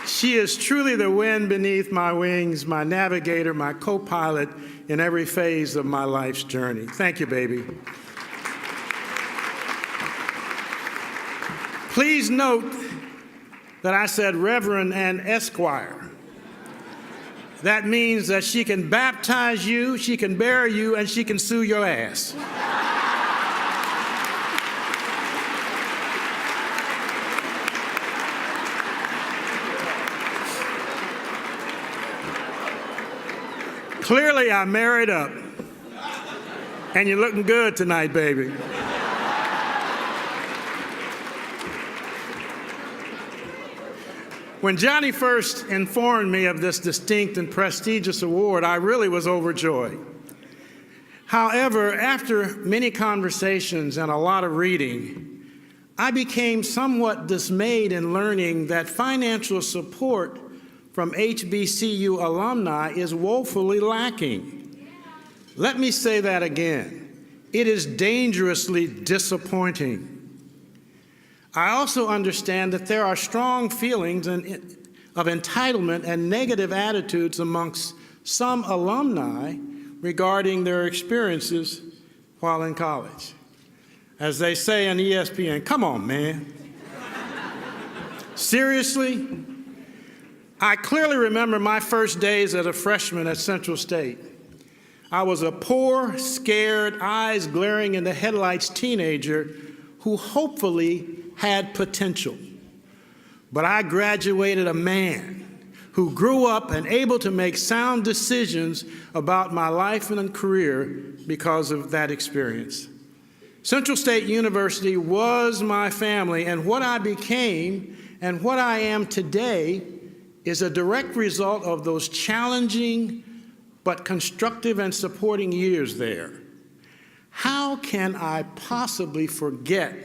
She is truly the wind beneath my wings, my navigator, my co-pilot in every phase of my life's journey. Thank you, baby. Please note that I said Reverend and Esquire. That means that she can baptize you, she can bury you, and she can sue your ass. Clearly, I married up. And you're looking good tonight, baby. When Johnny first informed me of this distinct and prestigious award, I really was overjoyed. However, after many conversations and a lot of reading, I became somewhat dismayed in learning that financial support from HBCU alumni is woefully lacking. Let me say that again. It is dangerously disappointing. I also understand that there are strong feelings of entitlement and negative attitudes amongst some alumni regarding their experiences while in college. As they say on ESPN, come on, man. Seriously? I clearly remember my first days as a freshman at Central State. I was a poor, scared, eyes glaring in the headlights teenager who hopefully had potential. But I graduated a man who grew up and able to make sound decisions about my life and career because of that experience. Central State University was my family, and what I became and what I am today is a direct result of those challenging but constructive and supporting years there. How can I possibly forget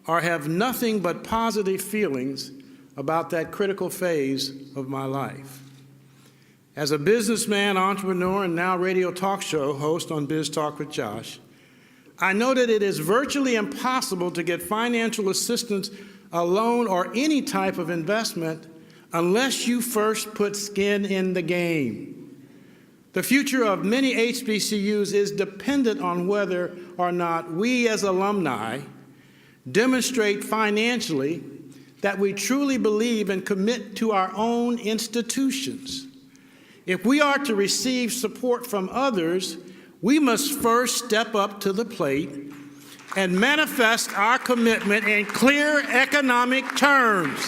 or have nothing but positive feelings about that critical phase of my life? As a businessman, entrepreneur, and now radio talk show host on Biz Talk with Josh, I know that it is virtually impossible to get financial assistance, a loan, or any type of investment unless you first put skin in the game. The future of many HBCUs is dependent on whether or not we as alumni demonstrate financially that we truly believe and commit to our own institutions. If we are to receive support from others, we must first step up to the plate and manifest our commitment in clear economic terms.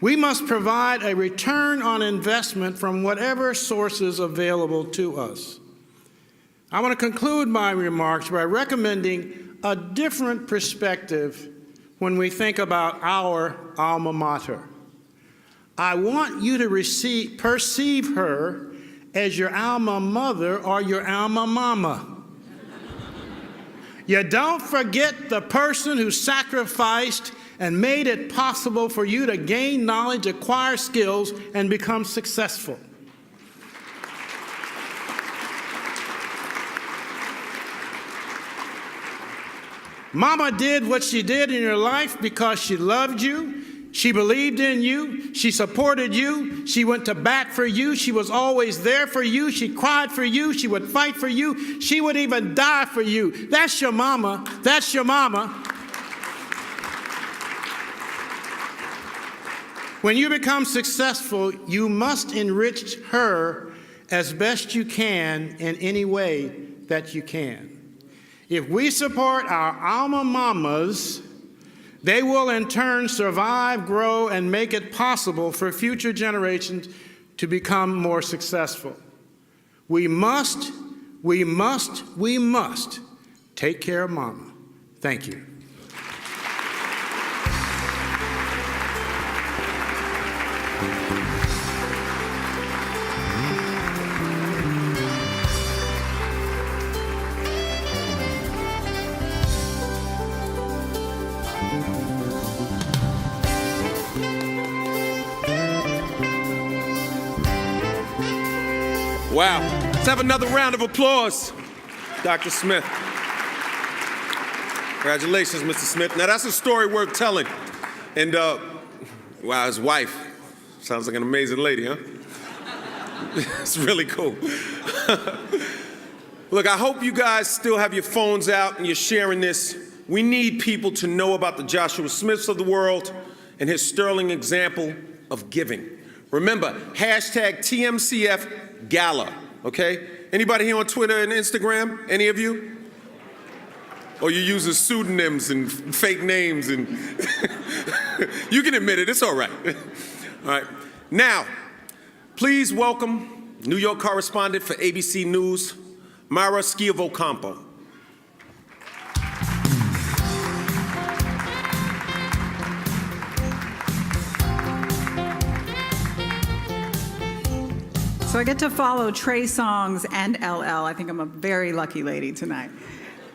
We must provide a return on investment from whatever sources available to us. I want to conclude my remarks by recommending a different perspective when we think about our alma mater. I want you to perceive her as your alma mother or your alma mama. You don't forget the person who sacrificed and made it possible for you to gain knowledge, acquire skills, and become successful. Mama did what she did in your life because she loved you, she believed in you, she supported you, she went to bat for you, she was always there for you, she cried for you, she would fight for you, she would even die for you. That's your mama, that's your mama. When you become successful, you must enrich her as best you can in any way that you can. If we support our alma mamas, they will in turn survive, grow, and make it possible for future generations to become more successful. We must take care of mama. Thank you. Wow. Let's have another round of applause, Dr. Smith. Congratulations, Mr. Smith. Now, that's a story worth telling. And, wow, his wife sounds like an amazing lady, huh? It's really cool. Look, I hope you guys still have your phones out and you're sharing this. We need people to know about the Joshua Smiths of the world and his sterling example of giving. Remember, hashtag TMCF Gala, okay? Anybody here on Twitter and Instagram? Any of you? Or you using pseudonyms and fake names and you can admit it, it's all right. All right. Now, please welcome New York correspondent for ABC News, Myra Schiavocampo. So I get to follow Trey Songz and LL. I think I'm a very lucky lady tonight.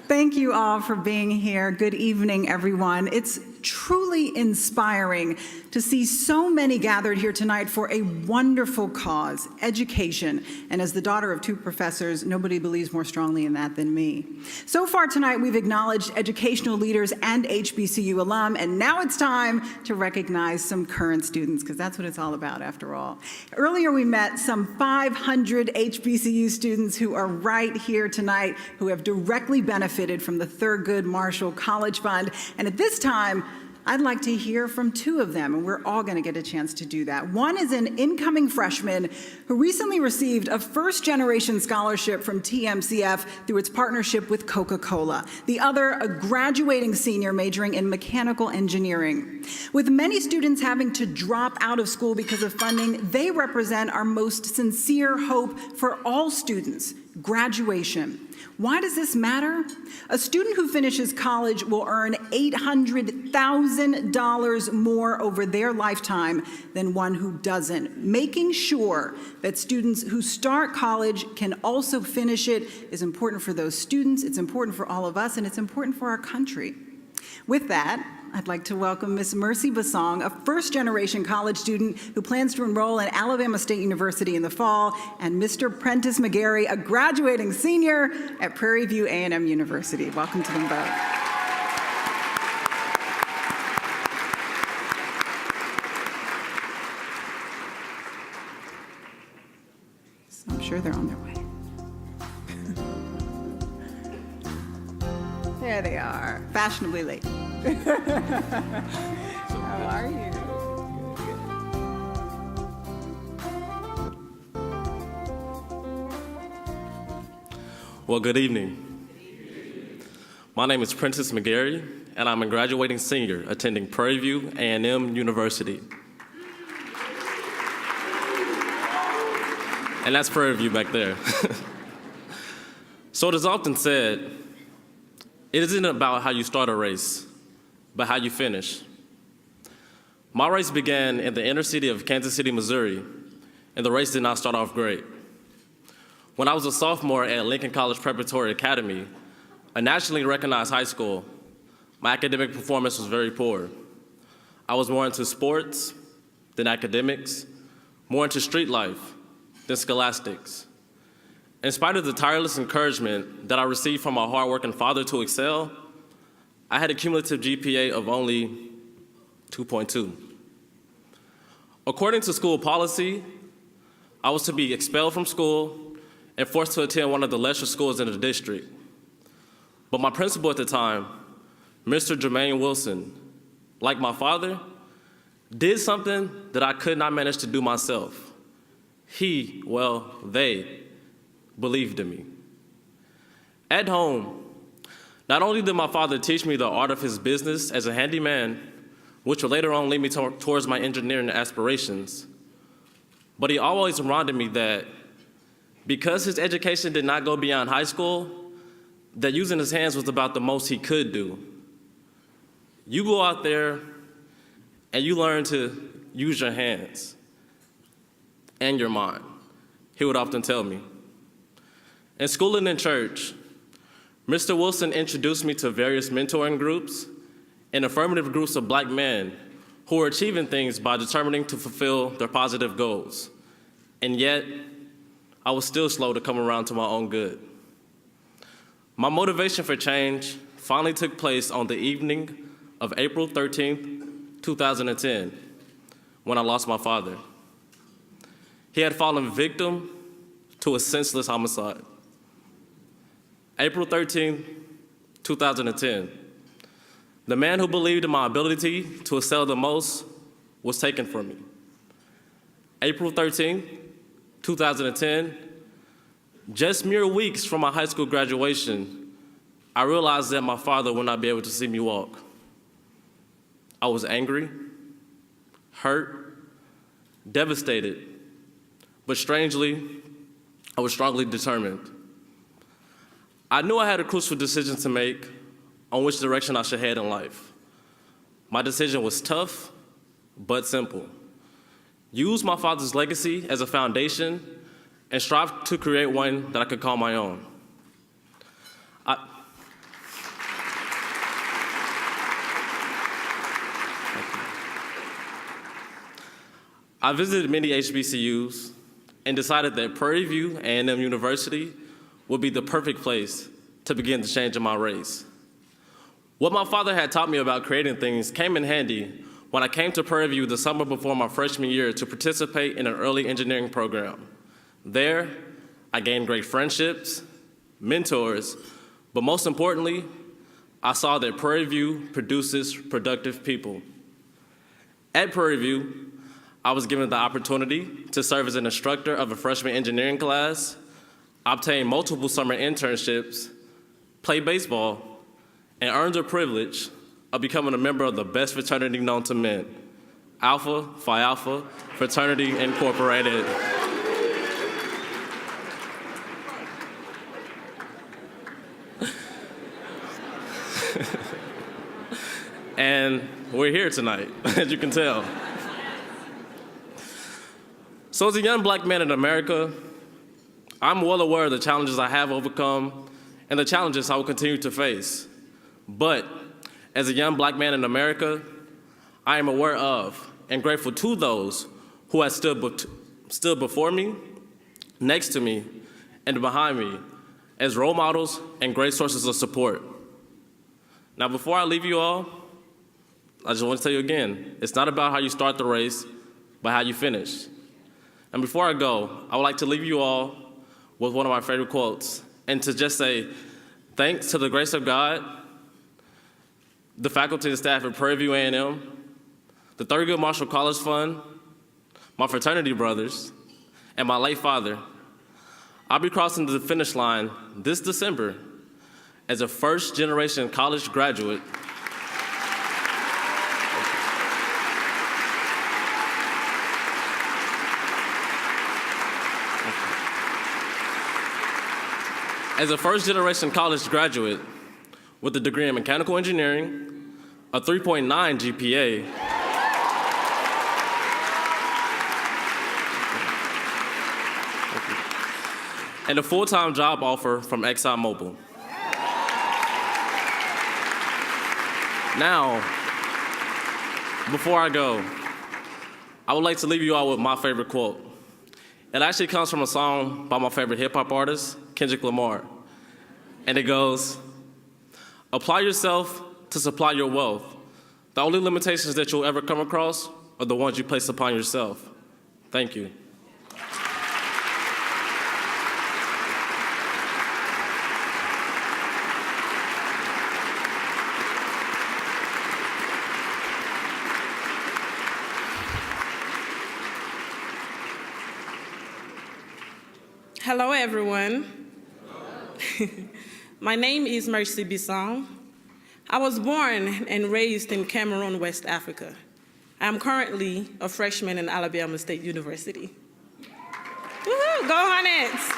Thank you all for being here. Good evening, everyone. It's truly inspiring to see so many gathered here tonight for a wonderful cause, education. And as the daughter of two professors, nobody believes more strongly in that than me. So far tonight, we've acknowledged educational leaders and HBCU alum, and now it's time to recognize some current students, because that's what it's all about after all. Earlier, we met some 500 HBCU students who are right here tonight, who have directly benefited from the Thurgood Marshall College Fund. And at this time, I'd like to hear from two of them, and we're all going to get a chance to do that. One is an incoming freshman who recently received a first-generation scholarship from TMCF through its partnership with Coca-Cola. The other, a graduating senior majoring in mechanical engineering. With many students having to drop out of school because of funding, they represent our most sincere hope for all students: graduation. Why does this matter? A student who finishes college will earn $800,000 more over their lifetime than one who doesn't. Making sure that students who start college can also finish it is important for those students, it's important for all of us, and it's important for our country. With that, I'd like to welcome Miss Mercy Basong, a first-generation college student who plans to enroll at Alabama State University in the fall, and Mr. Prentice McGarry, a graduating senior at Prairie View A&M University. Welcome to them both. So I'm sure they're on their way. There they are, fashionably late. How are you? Well, good evening. My name is Prentice McGarry, and I'm a graduating senior attending Prairie View A&M University. And that's Prairie View back there. So it is often said, it isn't about how you start a race, but how you finish. My race began in the inner city of Kansas City, Missouri, and the race did not start off great. When I was a sophomore at Lincoln College Preparatory Academy, a nationally recognized high school, my academic performance was very poor. I was more into sports than academics, more into street life than scholastics. In spite of the tireless encouragement that I received from my hardworking father to excel, I had a cumulative GPA of only 2.2. According to school policy, I was to be expelled from school and forced to attend one of the lesser schools in the district. But my principal at the time, Mr. Jermaine Wilson, like my father, did something that I could not manage to do myself. They believed in me. At home, not only did my father teach me the art of his business as a handyman, which would later on lead me towards my engineering aspirations, but he always reminded me that because his education did not go beyond high school, that using his hands was about the most he could do. You go out there and you learn to use your hands and your mind, he would often tell me. In school and in church, Mr. Wilson introduced me to various mentoring groups and affirmative groups of black men who were achieving things by determining to fulfill their positive goals. And yet, I was still slow to come around to my own good. My motivation for change finally took place on the evening of April 13th, 2010, when I lost my father. He had fallen victim to a senseless homicide. April 13, 2010. The man who believed in my ability to excel the most was taken from me. April 13, 2010, just mere weeks from my high school graduation, I realized that my father would not be able to see me walk. I was angry, hurt, devastated, but strangely, I was strongly determined. I knew I had a crucial decision to make on which direction I should head in life. My decision was tough, but simple. Use my father's legacy as a foundation and strive to create one that I could call my own. I visited many HBCUs and decided that Prairie View A&M University would be the perfect place to begin the change in my race. What my father had taught me about creating things came in handy when I came to Prairie View the summer before my freshman year to participate in an early engineering program. There, I gained great friendships, mentors, but most importantly, I saw that Prairie View produces productive people. At Prairie View, I was given the opportunity to serve as an instructor of a freshman engineering class, obtain multiple summer internships, play baseball, and earn the privilege of becoming a member of the best fraternity known to men, Alpha Phi Alpha Fraternity Incorporated. And we're here tonight, as you can tell. So as a young black man in America, I'm well aware of the challenges I have overcome and the challenges I will continue to face. But as a young black man in America, I am aware of and grateful to those who have stood before me, next to me, and behind me as role models and great sources of support. Now, before I leave you all, I just want to tell you again, it's not about how you start the race, but how you finish. And before I go, I would like to leave you all with one of my favorite quotes, and to just say, thanks to the grace of God, the faculty and staff at Prairie View A&M, the Thurgood Marshall College Fund, my fraternity brothers, and my late father, I'll be crossing the finish line this December as a first-generation college graduate with a degree in mechanical engineering, a 3.9 GPA, and a full-time job offer from ExxonMobil. Now, before I go, I would like to leave you all with my favorite quote. It actually comes from a song by my favorite hip-hop artist, Kendrick Lamar. And it goes, apply yourself to supply your wealth. The only limitations that you'll ever come across are the ones you place upon yourself. Thank you. Hello, everyone. My name is Mercy Bissong. I was born and raised in Cameroon, West Africa. I am currently a freshman in Alabama State University. Woo-hoo, go Hornets!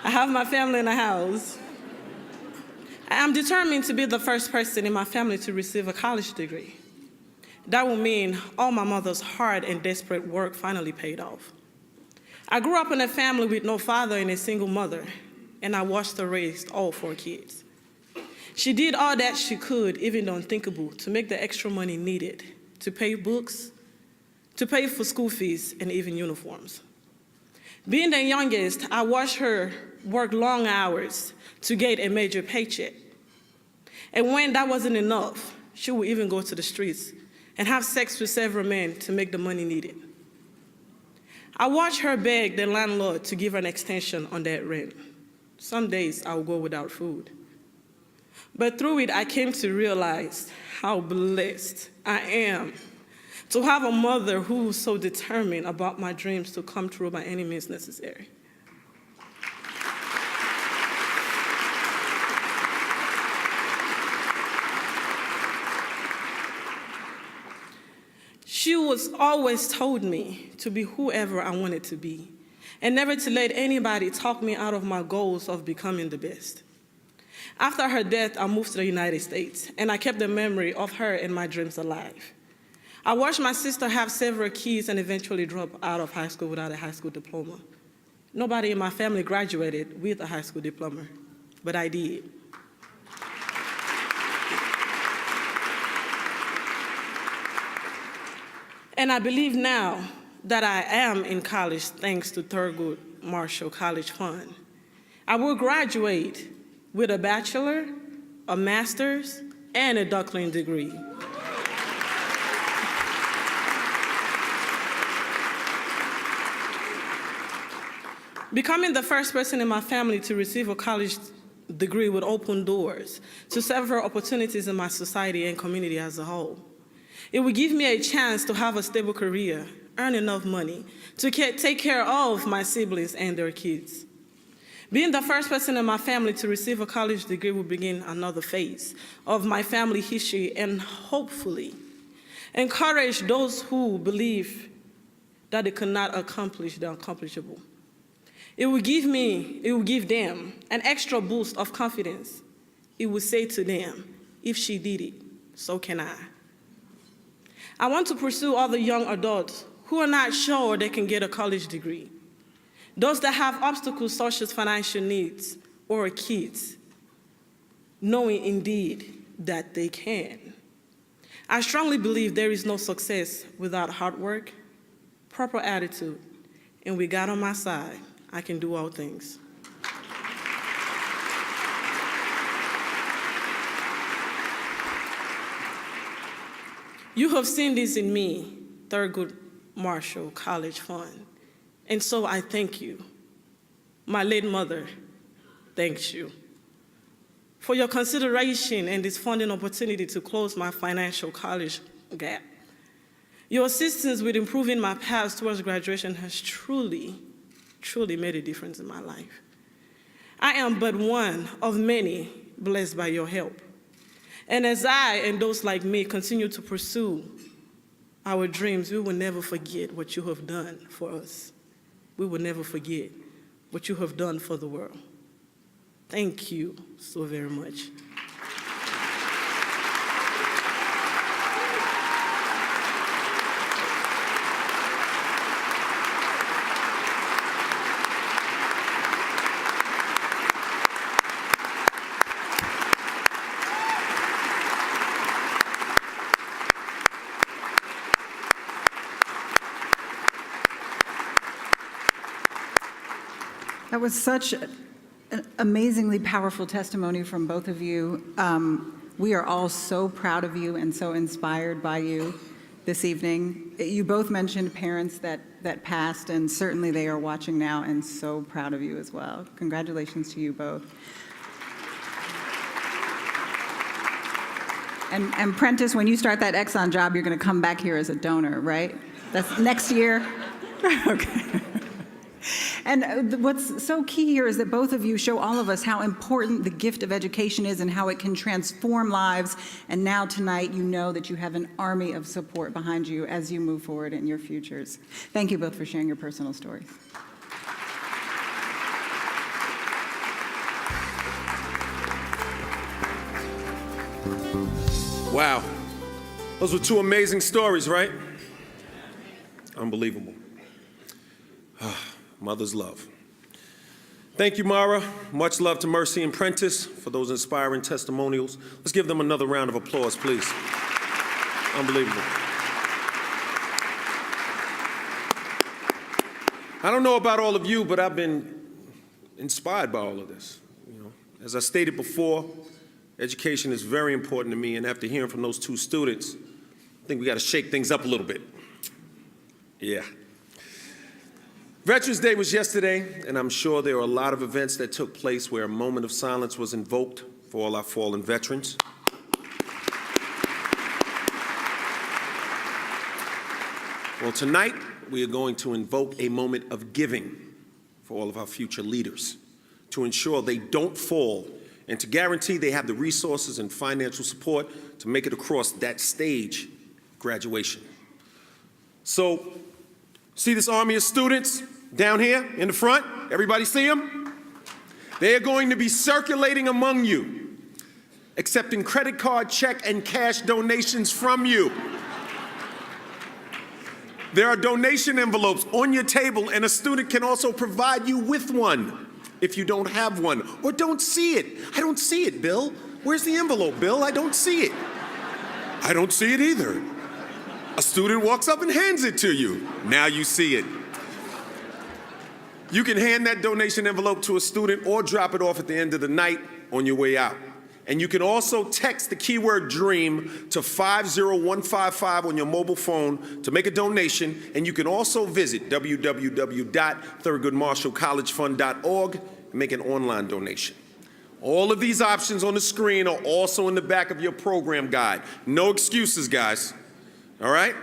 I have my family in the house. I am determined to be the first person in my family to receive a college degree. That will mean all my mother's hard and desperate work finally paid off. I grew up in a family with no father and a single mother, and I watched her raise all 4 kids. She did all that she could, even the unthinkable, to make the extra money needed to pay books, to pay for school fees, and even uniforms. Being the youngest, I watched her work long hours to get a major paycheck. And when that wasn't enough, she would even go to the streets and have sex with several men to make the money needed. I watched her beg the landlord to give her an extension on that rent. Some days I would go without food. But through it, I came to realize how blessed I am to have a mother who was so determined about my dreams to come true by any means necessary. She was always told me to be whoever I wanted to be, and never to let anybody talk me out of my goals of becoming the best. After her death, I moved to the United States, and I kept the memory of her and my dreams alive. I watched my sister have several kids and eventually drop out of high school without a high school diploma. Nobody in my family graduated with a high school diploma, but I did. And I believe now that I am in college thanks to Thurgood Marshall College Fund. I will graduate with a bachelor, a master's, and a doctoral degree. Becoming the first person in my family to receive a college degree would open doors to several opportunities in my society and community as a whole. It would give me a chance to have a stable career, earn enough money to take care of my siblings and their kids. Being the first person in my family to receive a college degree will begin another phase of my family history and hopefully encourage those who believe that they could not accomplish the unaccomplishable. It will give them an extra boost of confidence. It will say to them, if she did it, so can I. I want to pursue other young adults who are not sure they can get a college degree. Those that have obstacles such as financial needs or kids, knowing indeed that they can. I strongly believe there is no success without hard work, proper attitude, and with God on my side, I can do all things. You have seen this in me, Thurgood Marshall College Fund, and so I thank you. My late mother thanks you for your consideration and this funding opportunity to close my financial college gap. Your assistance with improving my path towards graduation has truly made a difference in my life. I am but one of many blessed by your help. And as I and those like me continue to pursue our dreams, we will never forget what you have done for us. We will never forget what you have done for the world. Thank you so very much. That was such an amazingly powerful testimony from both of you. We are all so proud of you and so inspired by you this evening. You both mentioned parents that passed, and certainly they are watching now and so proud of you as well. Congratulations to you both. And Prentice, when you start that Exxon job, you're going to come back here as a donor, right? That's next year? Okay. And what's so key here is that both of you show all of us how important the gift of education is and how it can transform lives. And now tonight, you know that you have an army of support behind you as you move forward in your futures. Thank you both for sharing your personal stories. Wow. Those were two amazing stories, right? Unbelievable. Mother's love. Thank you, Mara. Much love to Mercy and Prentice for those inspiring testimonials. Let's give them another round of applause, please. Unbelievable. I don't know about all of you, but I've been inspired by all of this. As I stated before, education is very important to me, and after hearing from those two students, I think we got to shake things up a little bit. Yeah. Veterans Day was yesterday, and I'm sure there are a lot of events that took place where a moment of silence was invoked for all our fallen veterans. Well, tonight, we are going to invoke a moment of giving for all of our future leaders to ensure they don't fall and to guarantee they have the resources and financial support to make it across that stage, graduation. So, see this army of students down here in the front? Everybody see them? They are going to be circulating among you, accepting credit card, check, and cash donations from you. There are donation envelopes on your table, and a student can also provide you with one if you don't have one or don't see it. I don't see it, Bill. Where's the envelope, Bill? I don't see it. I don't see it either. A student walks up and hands it to you. Now you see it. You can hand that donation envelope to a student or drop it off at the end of the night on your way out. And you can also text the keyword DREAM to 50155 on your mobile phone to make a donation. And you can also visit www.thurgoodmarshallcollegefund.org and make an online donation. All of these options on the screen are also in the back of your program guide. No excuses, guys. All right?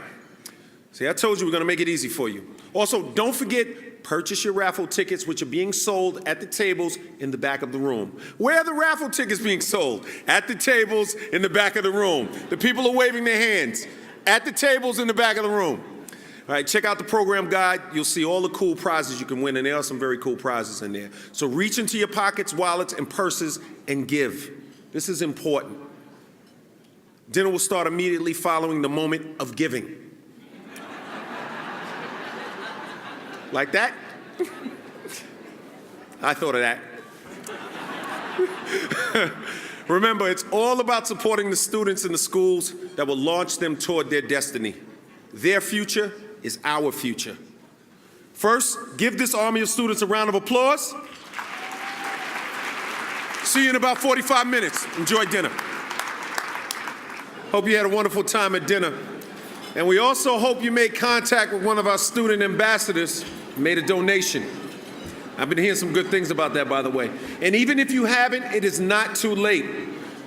See, I told you we're going to make it easy for you. Also, don't forget, purchase your raffle tickets, which are being sold at the tables in the back of the room. Where are the raffle tickets being sold? At the tables in the back of the room. The people are waving their hands. At the tables in the back of the room. All right, check out the program guide. You'll see all the cool prizes you can win, and there are some very cool prizes in there. So reach into your pockets, wallets, and purses and give. This is important. Dinner will start immediately following the moment of giving. Like that? I thought of that. Remember, it's all about supporting the students in the schools that will launch them toward their destiny. Their future is our future. First, give this army of students a round of applause. See you in about 45 minutes. Enjoy dinner. Hope you had a wonderful time at dinner. And we also hope you made contact with one of our student ambassadors and made a donation. I've been hearing some good things about that, by the way. And even if you haven't, it is not too late.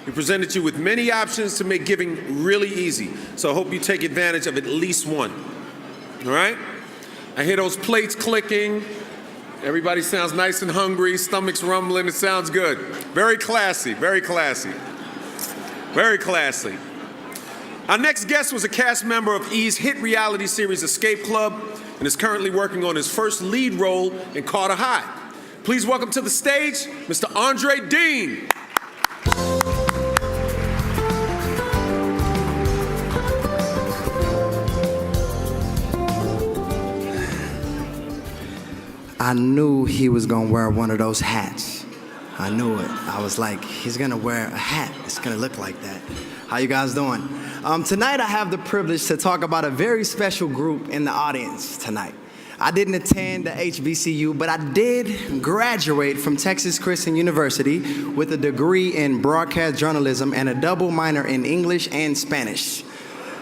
We presented you with many options to make giving really easy. So I hope you take advantage of at least one. All right? I hear those plates clicking. Everybody sounds nice and hungry. Stomachs rumbling. It sounds good. Very classy. Very classy. Very classy. Our next guest was a cast member of E's hit reality series Escape Club and is currently working on his first lead role in Carter High. Please welcome to the stage, Mr. Andre Dean. I knew he was gonna wear one of those hats. I knew it. I was like, he's gonna wear a hat. It's gonna look like that. How you guys doing? Tonight I have the privilege to talk about a very special group in the audience tonight. I didn't attend the HBCU, but I did graduate from Texas Christian University with a degree in broadcast journalism and a double minor in English and Spanish.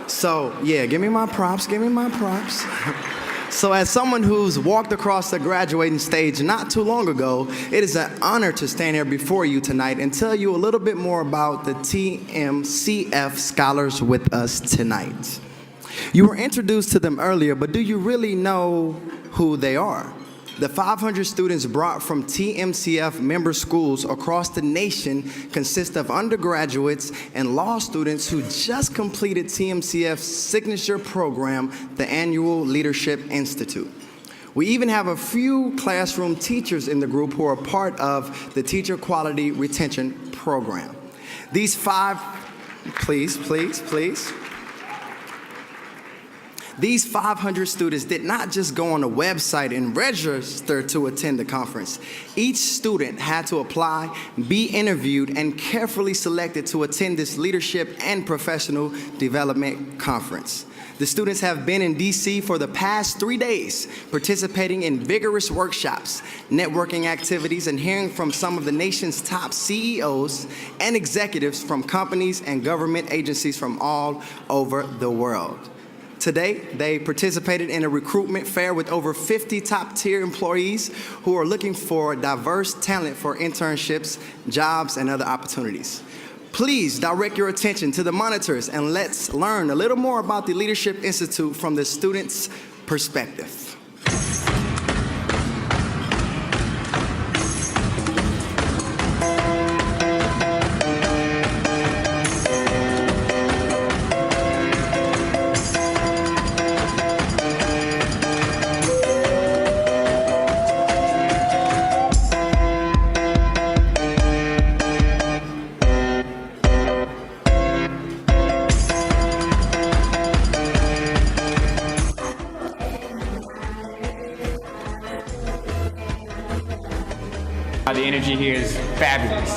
So yeah, give me my props, give me my props. So as someone who's walked across the graduating stage not too long ago, it is an honor to stand here before you tonight and tell you a little bit more about the TMCF scholars with us tonight. You were introduced to them earlier, but do you really know who they are? The 500 students brought from TMCF member schools across the nation consist of undergraduates and law students who just completed TMCF's signature program, the Annual Leadership Institute. We even have a few classroom teachers in the group who are part of the Teacher Quality Retention Program. These please. These 500 students did not just go on a website and register to attend the conference. Each student had to apply, be interviewed, and carefully selected to attend this leadership and professional development conference. The students have been in DC for the past 3 days, participating in vigorous workshops, networking activities, and hearing from some of the nation's top CEOs and executives from companies and government agencies from all over the world. Today, they participated in a recruitment fair with over 50 top-tier employees who are looking for diverse talent for internships, jobs, and other opportunities. Please direct your attention to the monitors and let's learn a little more about the Leadership Institute from the students' perspective. The energy here is fabulous.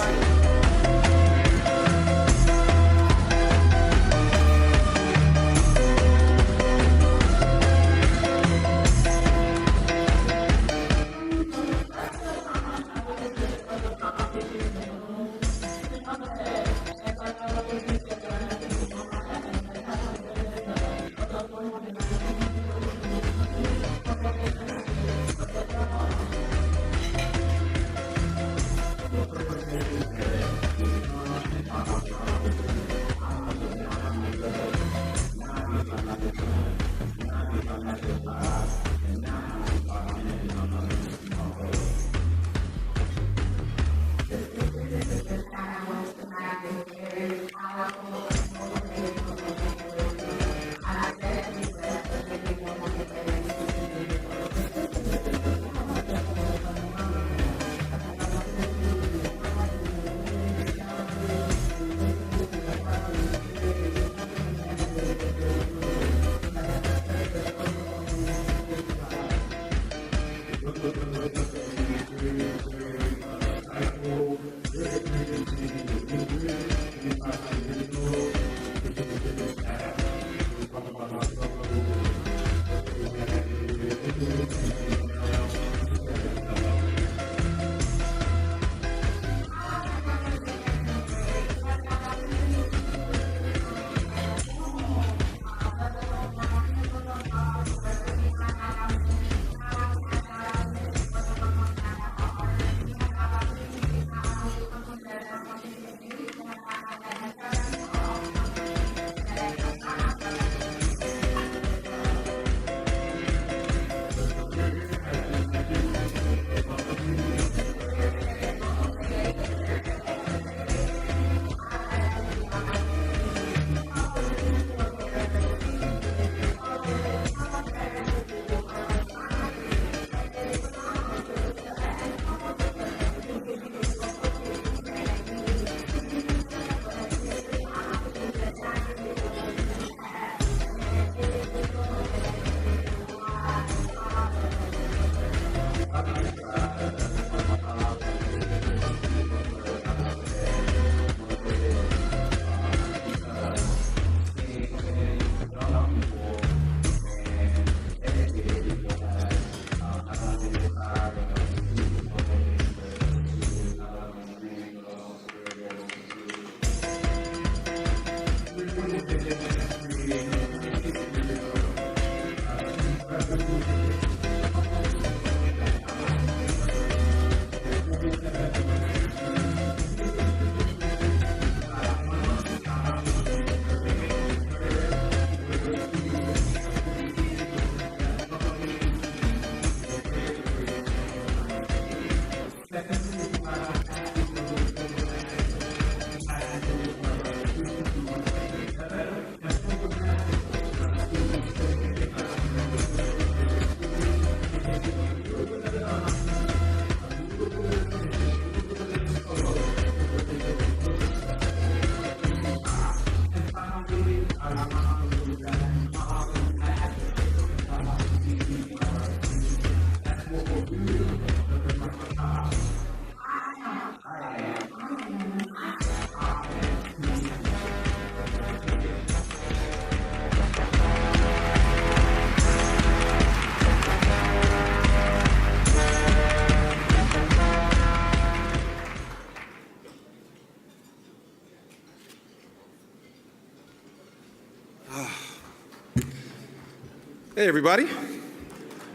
Hey, everybody.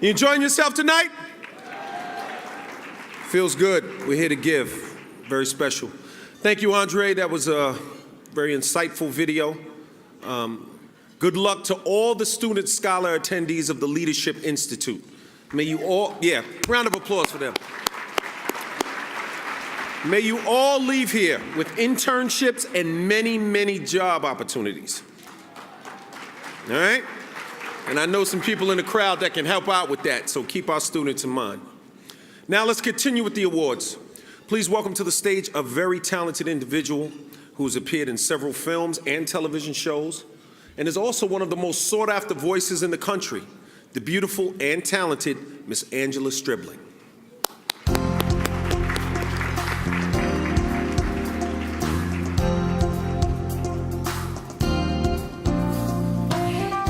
You enjoying yourself tonight? Feels good. We're here to give. Very special. Thank you, Andre. That was a very insightful video. Good luck to all the student scholar attendees of the Leadership Institute. May you all, round of applause for them. May you all leave here with internships and many, many job opportunities. All right? And I know some people in the crowd that can help out with that, so keep our students in mind. Now let's continue with the awards. Please welcome to the stage a very talented individual who has appeared in several films and television shows and is also one of the most sought-after voices in the country, the beautiful and talented Miss Angela Stribling.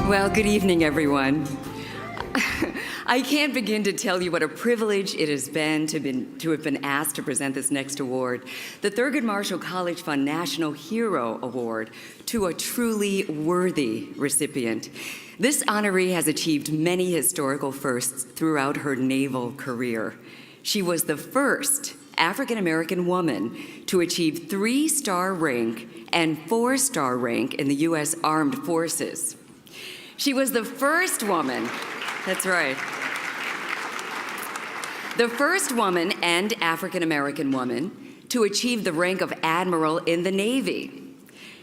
Well, good evening, everyone. I can't begin to tell you what a privilege it has been to have been asked to present this next award, the Thurgood Marshall College Fund National Hero Award, to a truly worthy recipient. This honoree has achieved many historical firsts throughout her naval career. She was the first African-American woman to achieve 3-star rank and 4-star rank in the U.S. Armed Forces. She was the first woman, that's right, the first woman and African-American woman to achieve the rank of admiral in the Navy.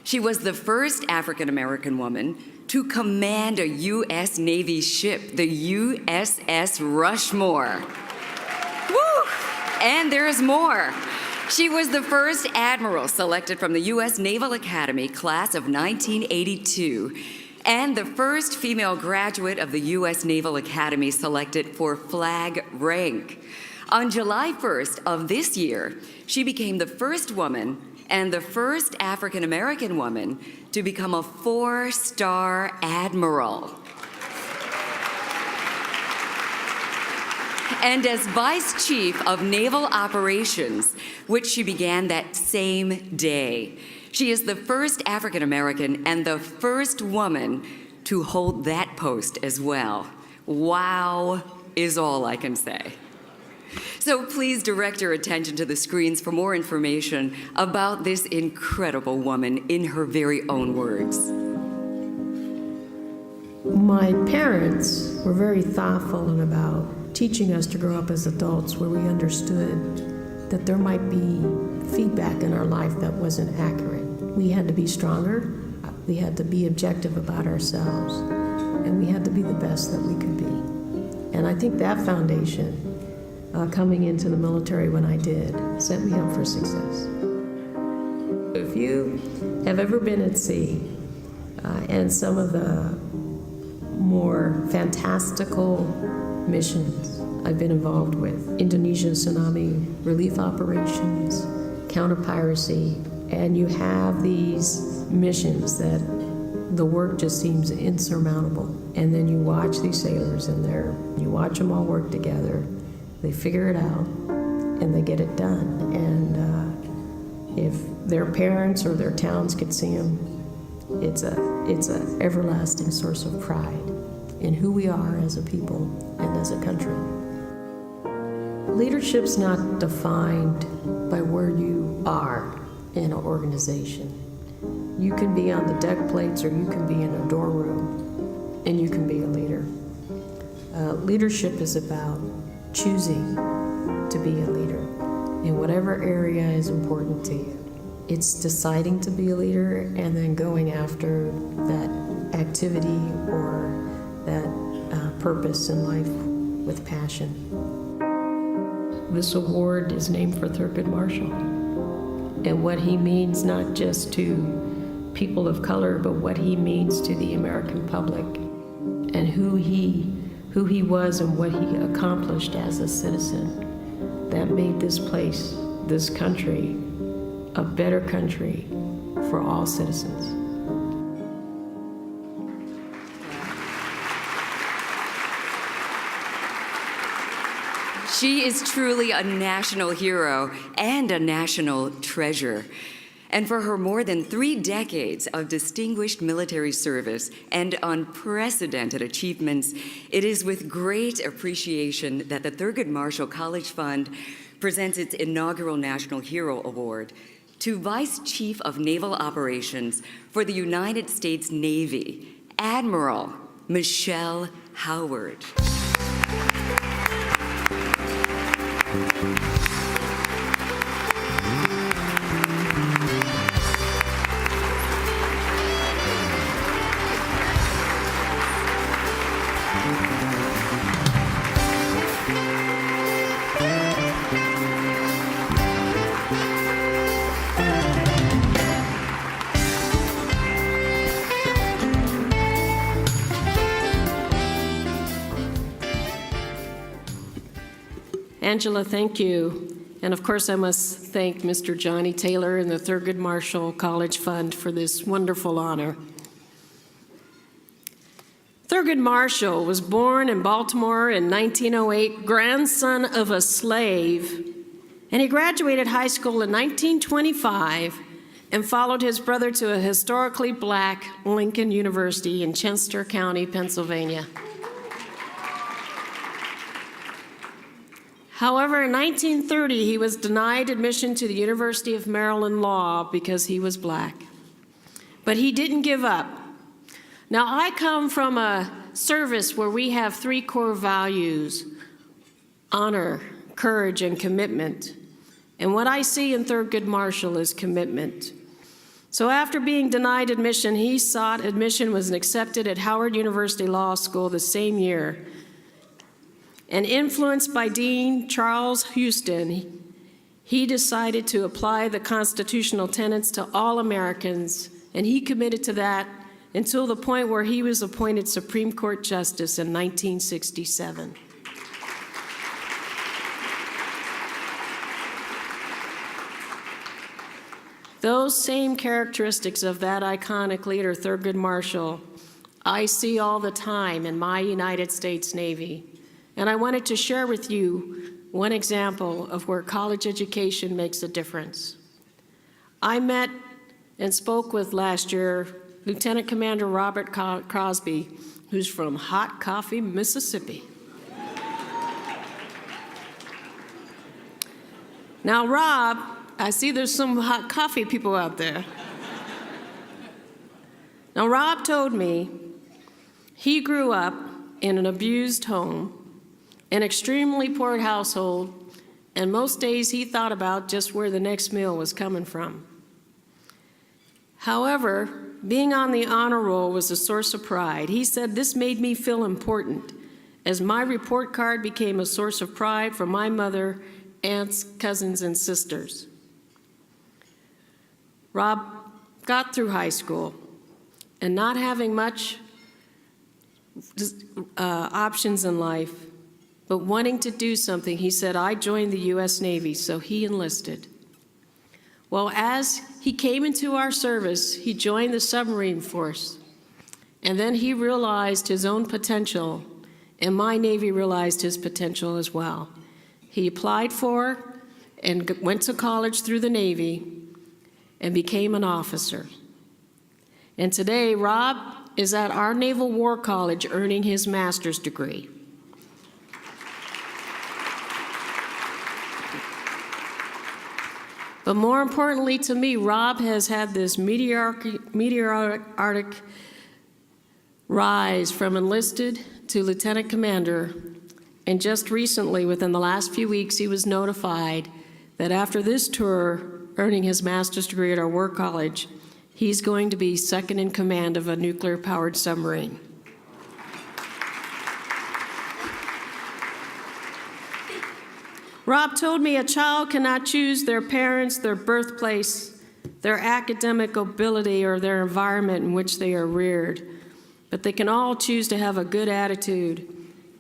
She was the first African-American woman to command a U.S. Navy ship, the USS Rushmore. Woo! And there's more. She was the first admiral selected from the U.S. Naval Academy class of 1982. And the first female graduate of the U.S. Naval Academy selected for flag rank. On July 1st of this year, she became the first woman and the first African American woman to become a 4-star admiral. And as Vice Chief of Naval Operations, which she began that same day. She is the first African American and the first woman to hold that post as well. Wow is all I can say. So please direct your attention to the screens for more information about this incredible woman in her very own words. My parents were very thoughtful and about teaching us to grow up as adults where we understood that there might be feedback in our life that wasn't accurate. We had to be stronger, we had to be objective about ourselves, and we had to be the best that we could be. And I think that foundation, coming into the military when I did, set me up for success. If you have ever been at sea, and some of the more fantastical missions I've been involved with, Indonesia tsunami relief operations, counter-piracy, and you have these missions that the work just seems insurmountable. And then you watch these sailors and you watch them all work together, they figure it out, and they get it done. And if their parents or their towns could see them, it's a everlasting source of pride in who we are as a people and as a country. Leadership's not defined by where you are in an organization. You can be on the deck plates or you can be in a dorm room and you can be a leader. Leadership is about choosing to be a leader in whatever area is important to you. It's deciding to be a leader and then going after that activity or that purpose in life with passion. This award is named for Thurgood Marshall and what he means not just to people of color, but what he means to the American public and who he was and what he accomplished as a citizen that made this place, this country, a better country for all citizens. She is truly a national hero and a national treasure. And for her more than 3 decades of distinguished military service and unprecedented achievements, it is with great appreciation that the Thurgood Marshall College Fund presents its inaugural National Hero Award to Vice Chief of Naval Operations for the United States Navy, Admiral Michelle Howard. Angela, thank you. And of course, I must thank Mr. Johnny Taylor and the Thurgood Marshall College Fund for this wonderful honor. Thurgood Marshall was born in Baltimore in 1908, grandson of a slave, and he graduated high school in 1925 and followed his brother to a historically black Lincoln University in Chester County, Pennsylvania. However, in 1930, he was denied admission to the University of Maryland Law because he was black. But he didn't give up. Now, I come from a service where we have 3 core values: honor, courage, and commitment. And what I see in Thurgood Marshall is commitment. So after being denied admission, he sought admission, was accepted at Howard University Law School the same year. And influenced by Dean Charles Houston, he decided to apply the constitutional tenets to all Americans, and he committed to that until the point where he was appointed Supreme Court Justice in 1967. Those same characteristics of that iconic leader, Thurgood Marshall, I see all the time in my United States Navy. And I wanted to share with you one example of where college education makes a difference. I met and spoke with last year Lieutenant Commander Robert Crosby, who's from Hot Coffee, Mississippi. Now, Rob, I see there's some hot coffee people out there. Now, Rob told me he grew up in an abused home, an extremely poor household, and most days he thought about just where the next meal was coming from. However, being on the honor roll was a source of pride. He said, "This made me feel important, as my report card became a source of pride for my mother, aunts, cousins, and sisters." Rob got through high school, and not having much options in life, but wanting to do something, he said, "I joined the U.S. Navy," so he enlisted. Well, as he came into our service, he joined the submarine force, and then he realized his own potential, and my Navy realized his potential as well. He applied for and went to college through the Navy and became an officer. And today, Rob is at our Naval War College earning his master's degree. But more importantly to me, Rob has had this meteoric rise from enlisted to lieutenant commander. And just recently, within the last few weeks, he was notified that after this tour, earning his master's degree at our War College, he's going to be second in command of a nuclear-powered submarine. Rob told me a child cannot choose their parents, their birthplace, their academic ability, or their environment in which they are reared, but they can all choose to have a good attitude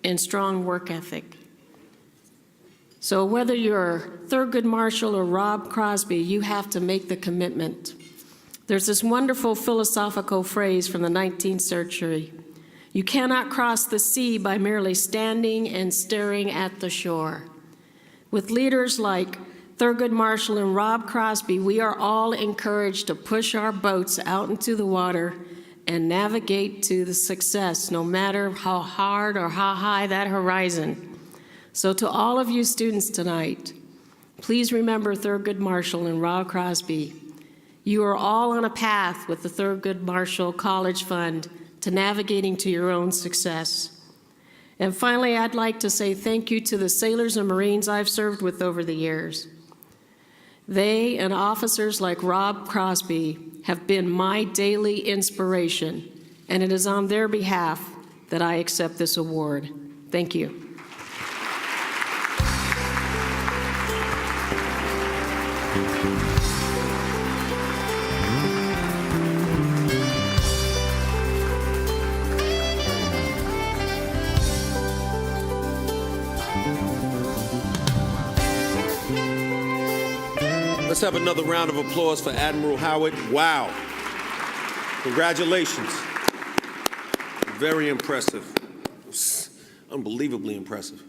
and strong work ethic. So whether you're Thurgood Marshall or Rob Crosby, you have to make the commitment. There's this wonderful philosophical phrase from the 19th century: "You cannot cross the sea by merely standing and staring at the shore." With leaders like Thurgood Marshall and Rob Crosby, we are all encouraged to push our boats out into the water and navigate to the success, no matter how hard or how high that horizon. So to all of you students tonight, please remember Thurgood Marshall and Rob Crosby. You are all on a path with the Thurgood Marshall College Fund to navigating to your own success. And finally, I'd like to say thank you to the sailors and Marines I've served with over the years. They and officers like Rob Crosby have been my daily inspiration, and it is on their behalf that I accept this award. Thank you. Let's have another round of applause for Admiral Howard. Wow. Congratulations. Very impressive. Unbelievably impressive.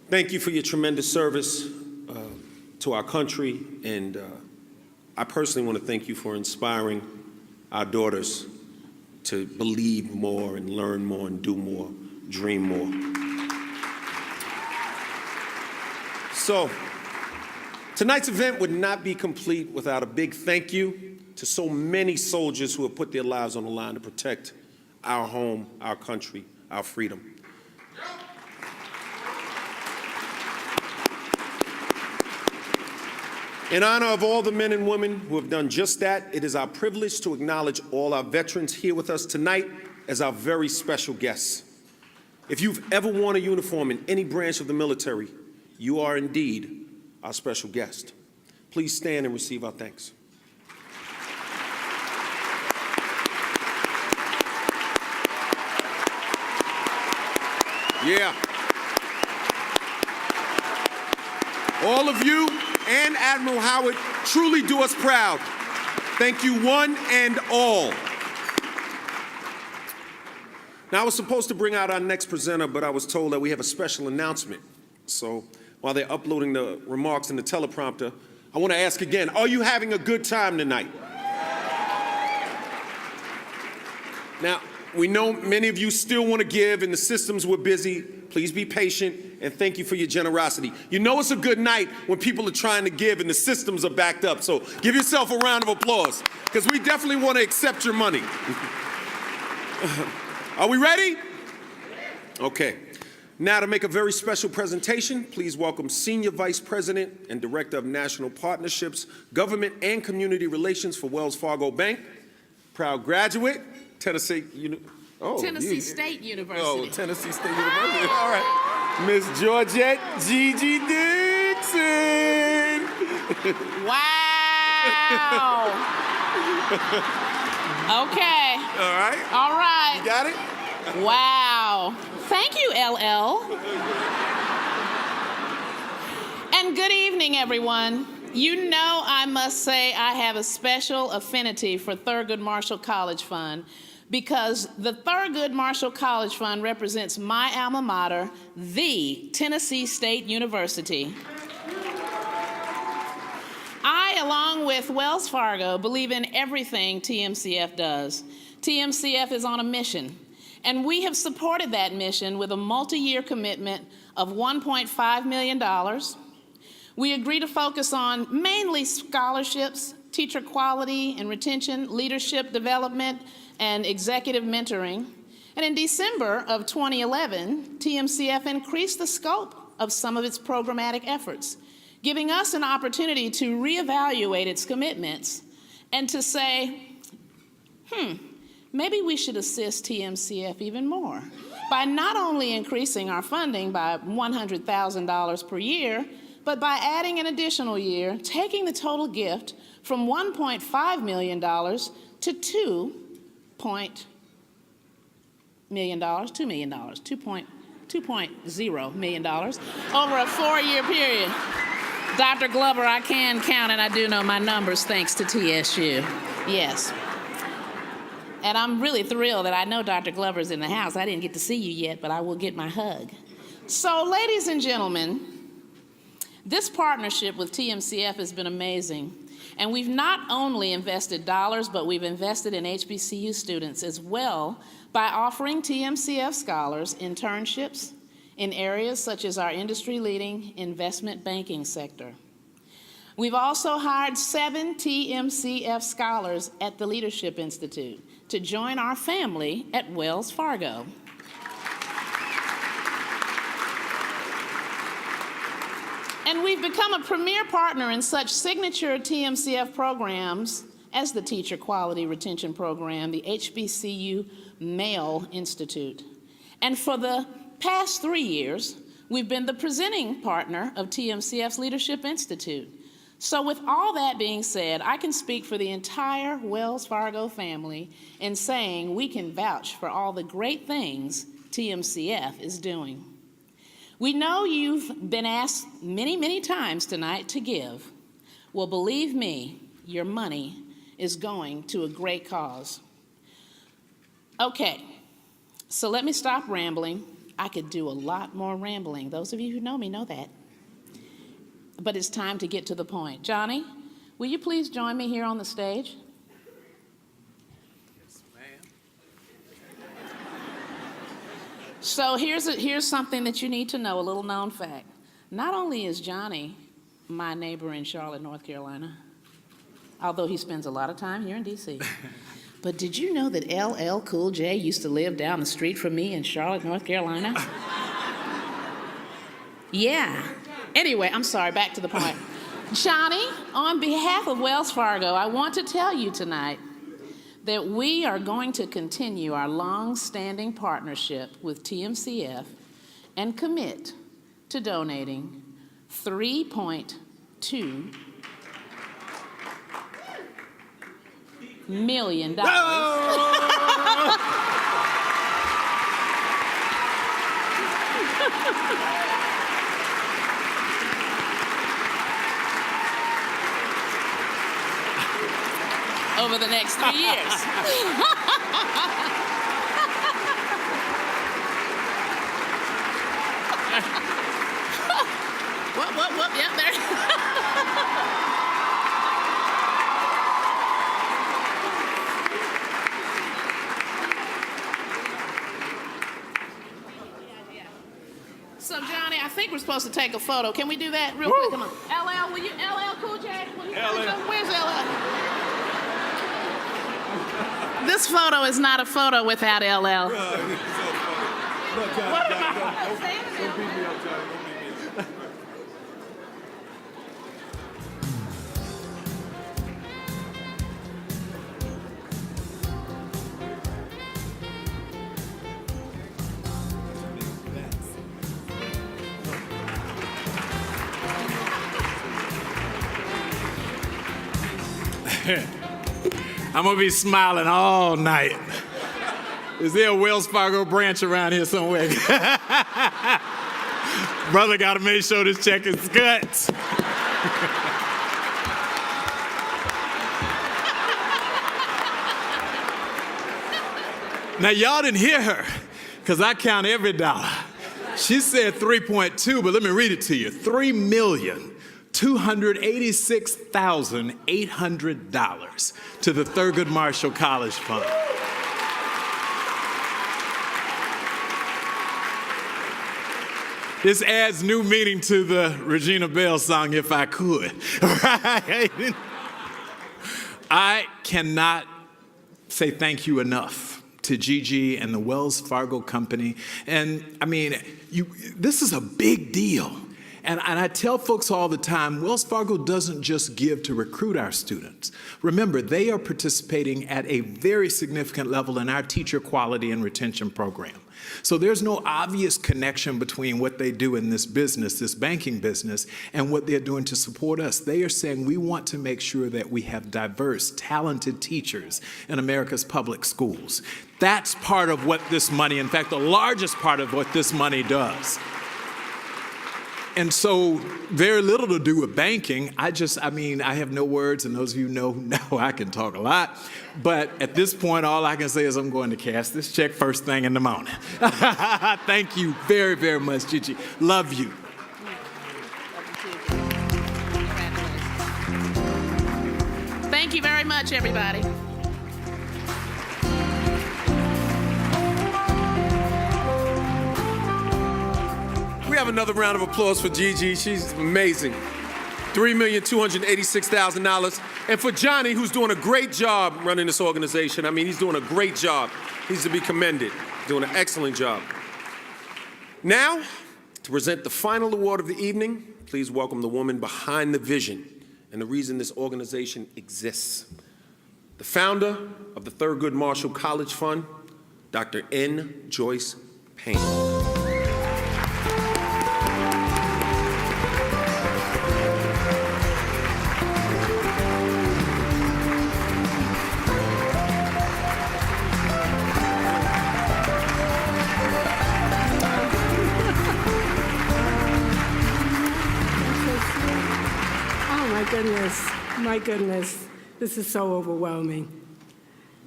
Thank you for your tremendous service to our country, and I personally want to thank you for inspiring our daughters to believe more and learn more and do more, dream more. So, tonight's event would not be complete without a big thank you to so many soldiers who have put their lives on the line to protect our home, our country, our freedom. In honor of all the men and women who have done just that, it is our privilege to acknowledge all our veterans here with us tonight as our very special guests. If you've ever worn a uniform in any branch of the military, you are indeed our special guest. Please stand and receive our thanks. Yeah. All of you and Admiral Howard, truly do us proud. Thank you, one and all. Now, I was supposed to bring out our next presenter, but I was told that we have a special announcement. So while they're uploading the remarks in the teleprompter, I want to ask again, are you having a good time tonight? Now, we know many of you still want to give and the systems were busy. Please be patient and thank you for your generosity. You know it's a good night when people are trying to give and the systems are backed up. So give yourself a round of applause because we definitely want to accept your money. Are we ready? Okay. Now to make a very special presentation, please welcome Senior Vice President and Director of National Partnerships, Government and Community Relations for Wells Fargo Bank, proud graduate, Tennessee State University. Oh, Tennessee State University. All right. Miss Georgette Gigi Dixon. Wow. Okay. All right. All right. You got it? Wow. Thank you, LL. And good evening, everyone. You know, I must say I have a special affinity for Thurgood Marshall College Fund because the Thurgood Marshall College Fund represents my alma mater, the Tennessee State University. I, along with Wells Fargo, believe in everything TMCF does. TMCF is on a mission, and we have supported that mission with a multi-year commitment of $1.5 million. We agree to focus on mainly scholarships, teacher quality and retention, leadership development, and executive mentoring. And in December of 2011, TMCF increased the scope of some of its programmatic efforts, giving us an opportunity to reevaluate its commitments and to say, maybe we should assist TMCF even more by not only increasing our funding by $100,000 per year, but by adding an additional year, taking the total gift from $1.5 million to $2.0 million over a 4-year period. Dr. Glover, I can count and I do know my numbers thanks to TSU. Yes. And I'm really thrilled that I know Dr. Glover's in the house. I didn't get to see you yet, but I will get my hug. So, ladies and gentlemen, this partnership with TMCF has been amazing. And we've not only invested dollars, but we've invested in HBCU students as well by offering TMCF scholars internships in areas such as our industry-leading investment banking sector. We've also hired 7 TMCF scholars at the Leadership Institute to join our family at Wells Fargo. And we've become a premier partner in such signature TMCF programs as the Teacher Quality Retention Program, the HBCU Male Institute. And for the past 3 years, we've been the presenting partner of TMCF's Leadership Institute. So with all that being said, I can speak for the entire Wells Fargo family in saying we can vouch for all the great things TMCF is doing. We know you've been asked many, many times tonight to give. Well, believe me, your money is going to a great cause. Okay, so let me stop rambling. I could do a lot more rambling. Those of you who know me know that. But it's time to get to the point. Johnny, will you please join me here on the stage? So here's something that you need to know, a little known fact. Not only is Johnny my neighbor in Charlotte, North Carolina, although he spends a lot of time here in D.C., but did you know that LL Cool J used to live down the street from me in Charlotte, North Carolina? Yeah. Anyway, I'm sorry, back to the point. Johnny, on behalf of Wells Fargo, I want to tell you tonight that we are going to continue our long-standing partnership with TMCF and commit to donating $3.2 million. over the next 3 years. Whoop, yep, there. So, Johnny, I think we're supposed to take a photo. Can we do that real quick? Come on. LL, will you? LL Cool J? Will you? Where's LL? This photo is not a photo without LL. I'm gonna be smiling all night. Is there a Wells Fargo branch around here somewhere? Brother gotta make sure this check is good. Now y'all didn't hear her, because I count every dollar. She said 3.2, but let me read it to you. $3,286,800 to the Thurgood Marshall College Fund. This adds new meaning to the Regina Bell song, If I Could. Right? I cannot say thank you enough to Gigi and the Wells Fargo Company. And I mean, this is a big deal. And I tell folks all the time, Wells Fargo doesn't just give to recruit our students. Remember, they are participating at a very significant level in our teacher quality and retention program. So there's no obvious connection between what they do in this business, this banking business, and what they're doing to support us. They are saying we want to make sure that we have diverse, talented teachers in America's public schools. That's part of what this money, in fact, the largest part of what this money does. And so very little to do with banking. I have no words, and those of you know I can talk a lot. But at this point, all I can say is I'm going to cash this check first thing in the morning. Thank you very, very much, Gigi. Love you. Thank you very much, everybody. We have another round of applause for Gigi. She's amazing. $3,286,000. And for Johnny, who's doing a great job running this organization. I mean, he's doing a great job. He's to be commended. Doing an excellent job. Now, to present the final award of the evening, please welcome the woman behind the vision and the reason this organization exists. The founder of the Thurgood Marshall College Fund, Dr. N. Joyce Payne. My goodness, this is so overwhelming.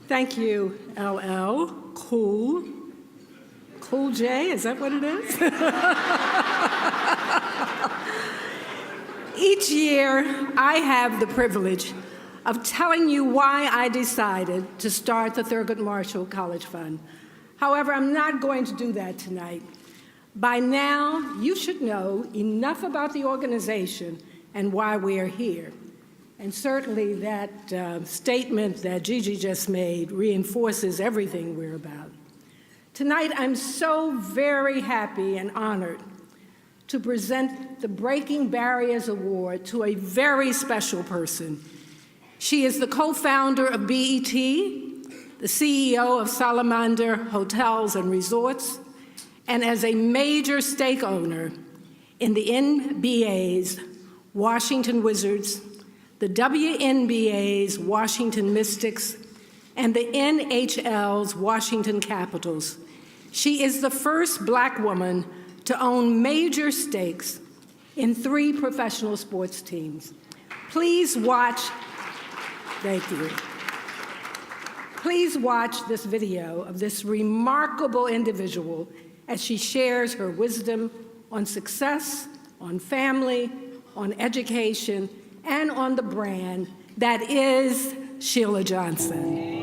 Thank you, LL, Cool J, is that what it is? Each year, I have the privilege of telling you why I decided to start the Thurgood Marshall College Fund. However, I'm not going to do that tonight. By now, you should know enough about the organization and why we are here. And certainly that statement that Gigi just made reinforces everything we're about. Tonight, I'm so very happy and honored to present the Breaking Barriers Award to a very special person. She is the co-founder of BET, the CEO of Salamander Hotels and Resorts, and as a major stake owner in the NBA's Washington Wizards, the WNBA's Washington Mystics, and the NHL's Washington Capitals. She is the first Black woman to own major stakes in 3 professional sports teams. Please watch, thank you. Please watch this video of this remarkable individual as she shares her wisdom on success, on family, on education, and on the brand that is Sheila Johnson.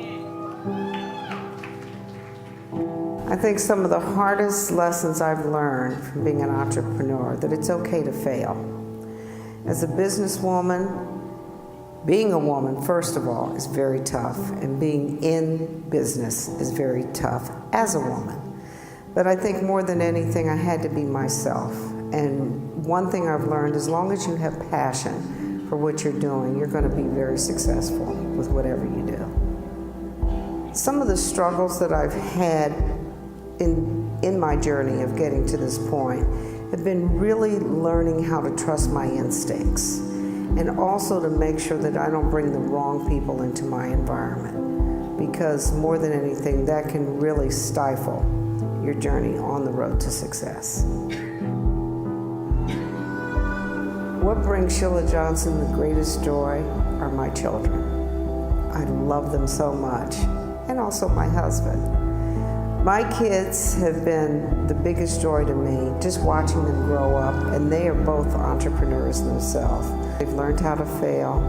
I think some of the hardest lessons I've learned from being an entrepreneur, that it's okay to fail. As a businesswoman, being a woman, first of all, is very tough, and being in business is very tough as a woman. But I think more than anything, I had to be myself. And one thing I've learned, as long as you have passion for what you're doing, you're going to be very successful with whatever you do. Some of the struggles that I've had in my journey of getting to this point have been really learning how to trust my instincts, and also to make sure that I don't bring the wrong people into my environment, because more than anything, that can really stifle your journey on the road to success. What brings Sheila Johnson the greatest joy are my children. I love them so much, and also my husband. My kids have been the biggest joy to me, just watching them grow up, and they are both entrepreneurs themselves. They've learned how to fail.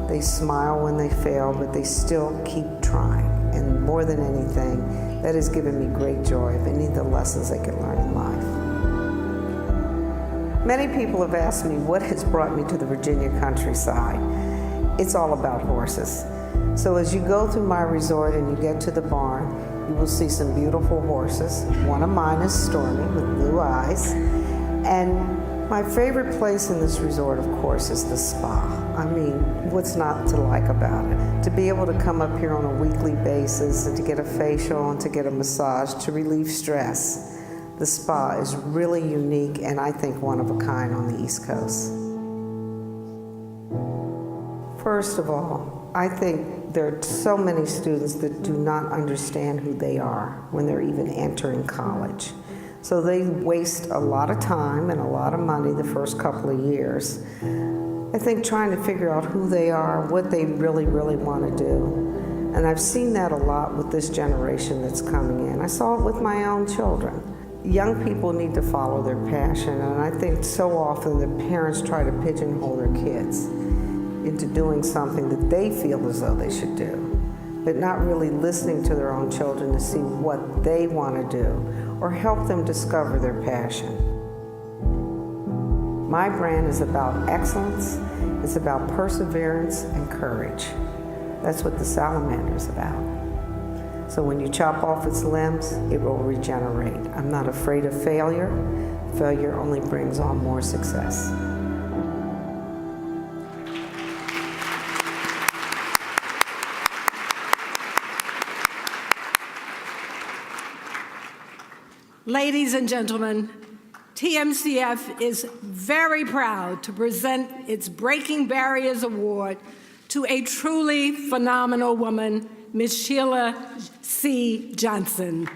They smile when they fail, but they still keep trying. And more than anything, that has given me great joy of any of the lessons they can learn in life. Many people have asked me what has brought me to the Virginia countryside. It's all about horses. So as you go through my resort and you get to the barn, you will see some beautiful horses. One of mine is Stormy with blue eyes. And my favorite place in this resort, of course, is the spa. I mean, what's not to like about it? To be able to come up here on a weekly basis and to get a facial and to get a massage to relieve stress. The spa is really unique and I think one of a kind on the East Coast. First of all, I think there are so many students that do not understand who they are when they're even entering college. So they waste a lot of time and a lot of money the first couple of years, I think, trying to figure out who they are, what they really, really want to do. And I've seen that a lot with this generation that's coming in. I saw it with my own children. Young people need to follow their passion, and I think so often the parents try to pigeonhole their kids into doing something that they feel as though they should do, but not really listening to their own children to see what they want to do or help them discover their passion. My brand is about excellence, it's about perseverance and courage. That's what the salamander is about. So when you chop off its limbs, it will regenerate. I'm not afraid of failure. Failure only brings on more success. Ladies and gentlemen, TMCF is very proud to present its Breaking Barriers Award to a truly phenomenal woman, Ms. Sheila C. Johnson.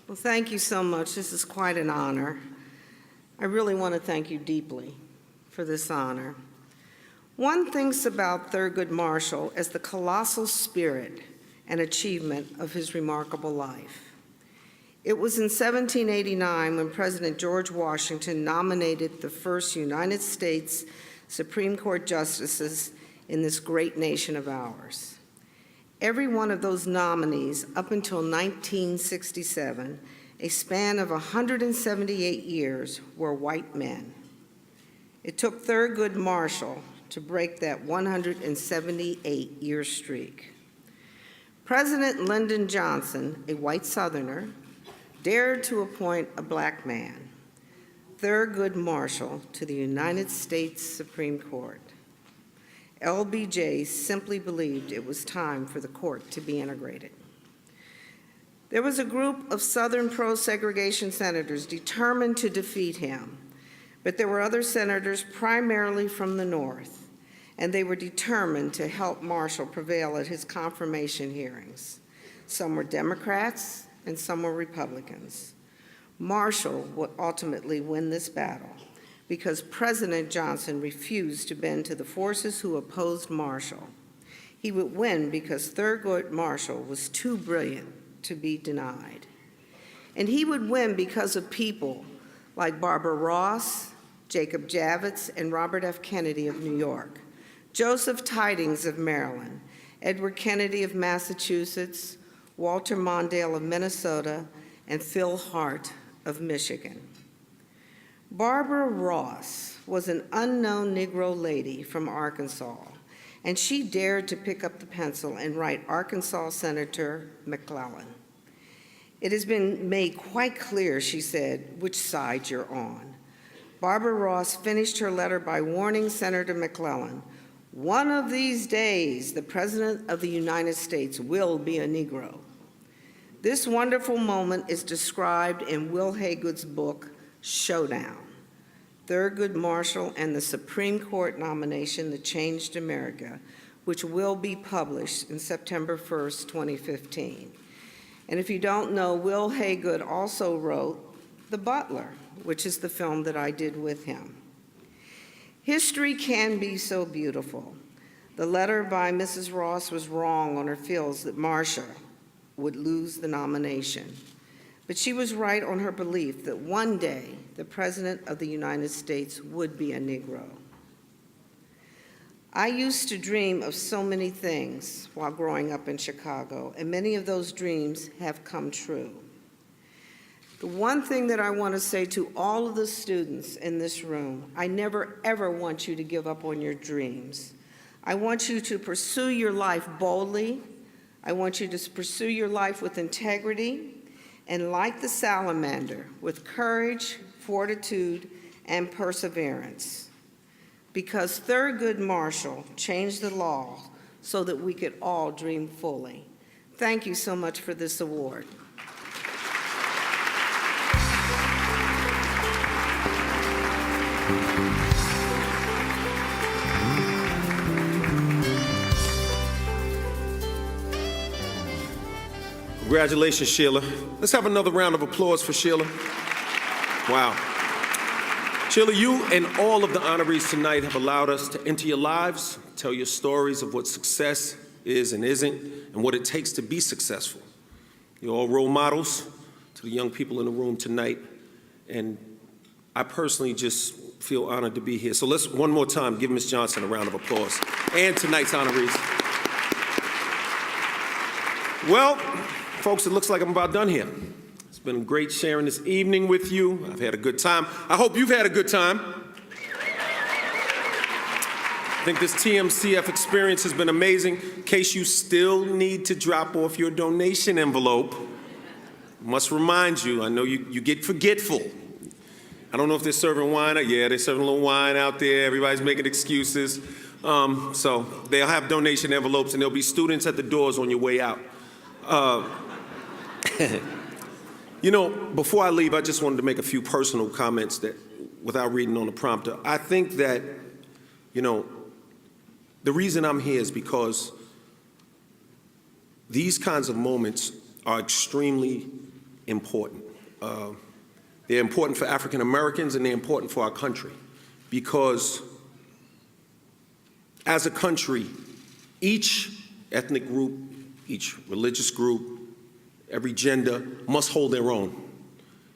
Well, thank you so much. This is quite an honor. I really want to thank you deeply for this honor. One thinks about Thurgood Marshall as the colossal spirit and achievement of his remarkable life. It was in 1789 when President George Washington nominated the first United States Supreme Court justices in this great nation of ours. Every one of those nominees, up until 1967, a span of 178 years, were white men. It took Thurgood Marshall to break that 178-year streak. President Lyndon Johnson, a white Southerner, dared to appoint a black man, Thurgood Marshall, to the United States Supreme Court. LBJ simply believed it was time for the court to be integrated. There was a group of Southern pro-segregation senators determined to defeat him, but there were other senators primarily from the North, and they were determined to help Marshall prevail at his confirmation hearings. Some were Democrats and some were Republicans. Marshall would ultimately win this battle because President Johnson refused to bend to the forces who opposed Marshall. He would win because Thurgood Marshall was too brilliant to be denied. And he would win because of people like Barbara Ross, Jacob Javits, and Robert F. Kennedy of New York, Joseph Tidings of Maryland, Edward Kennedy of Massachusetts, Walter Mondale of Minnesota, and Phil Hart of Michigan. Barbara Ross was an unknown Negro lady from Arkansas, and she dared to pick up the pencil and write Arkansas Senator McClellan. It has been made quite clear, she said, which side you're on. Barbara Ross finished her letter by warning Senator McClellan, one of these days, the President of the United States will be a Negro. This wonderful moment is described in Will Haygood's book, Showdown, Thurgood Marshall and the Supreme Court Nomination That Changed America, which will be published in September 1st, 2015. And if you don't know, Will Haygood also wrote The Butler, which is the film that I did with him. History can be so beautiful. The letter by Mrs. Ross was wrong on her feels that Marshall would lose the nomination. But she was right on her belief that one day the President of the United States would be a Negro. I used to dream of so many things while growing up in Chicago, and many of those dreams have come true. The one thing that I want to say to all of the students in this room, I never ever want you to give up on your dreams. I want you to pursue your life boldly. I want you to pursue your life with integrity and, like the salamander, with courage, fortitude, and perseverance. Because Thurgood Marshall changed the law so that we could all dream fully. Thank you so much for this award. Congratulations, Sheila. Let's have another round of applause for Sheila. Wow. Sheila, you and all of the honorees tonight have allowed us to enter your lives, tell your stories of what success is and isn't, and what it takes to be successful. You're all role models to the young people in the room tonight, and I personally just feel honored to be here. So let's, one more time, give Ms. Johnson a round of applause, and tonight's honorees. Well, folks, it looks like I'm about done here. It's been great sharing this evening with you. I've had a good time. I hope you've had a good time. I think this TMCF experience has been amazing. In case you still need to drop off your donation envelope, I must remind you, I know you get forgetful. I don't know if they're serving wine. Yeah, they're serving a little wine out there. Everybody's making excuses. So they'll have donation envelopes, and there'll be students at the doors on your way out. You know, before I leave, I just wanted to make a few personal comments that, without reading on the prompter. I think that, you know, the reason I'm here is because these kinds of moments are extremely important. They're important for African Americans, and they're important for our country, because as a country, each ethnic group, each religious group, every gender must hold their own.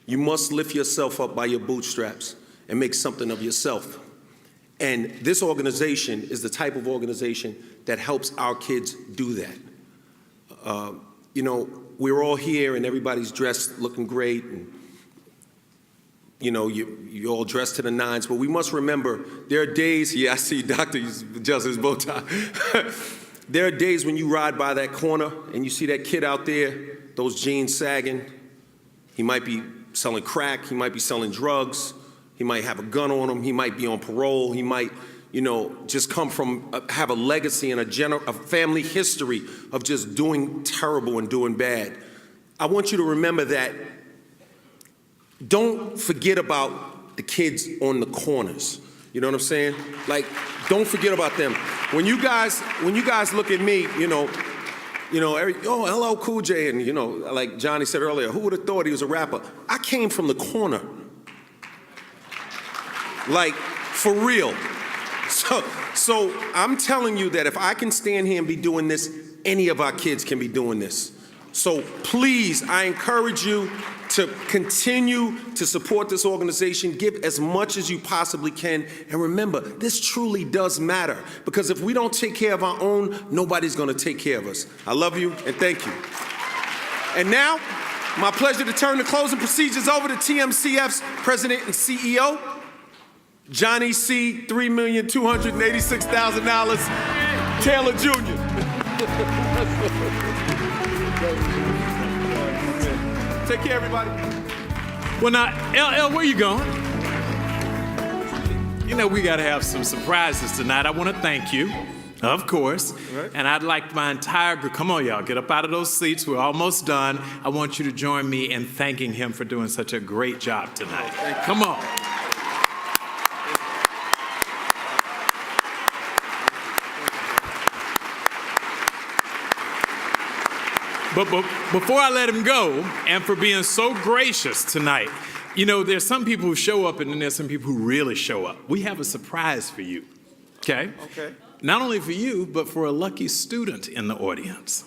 You must lift yourself up by your bootstraps and make something of yourself. And this organization is the type of organization that helps our kids do that. You know, we're all here and everybody's dressed looking great, and you know, you're all dressed to the nines, but we must remember there are days, yeah, I see Dr. Justice bow tie. There are days when you ride by that corner and you see that kid out there, those jeans sagging. He might be selling crack, he might be selling drugs, he might have a gun on him, he might be on parole, he might just come from, have a legacy and a family history of just doing terrible and doing bad. I want you to remember that. Don't forget about the kids on the corners. You know what I'm saying? Like, don't forget about them. When you guys look at me, LL Cool J, and like Johnny said earlier, who would have thought he was a rapper? I came from the corner. Like, for real. So I'm telling you that if I can stand here and be doing this, any of our kids can be doing this. So please, I encourage you to continue to support this organization. Give as much as you possibly can. And remember, this truly does matter. Because if we don't take care of our own, nobody's going to take care of us. I love you and thank you. And now, my pleasure to turn the closing procedures over to TMCF's President and CEO, Johnny C. $3,286,000 Taylor Jr. Take care, everybody. Well, now, LL, where you going? We got to have some surprises tonight. I want to thank you, of course. Right. And I'd like my entire group, come on, y'all, get up out of those seats. We're almost done. I want you to join me in thanking him for doing such a great job tonight. Come on. But before I let him go, and for being so gracious tonight, there's some people who show up and then there's some people who really show up. We have a surprise for you, okay? Okay. Not only for you, but for a lucky student in the audience,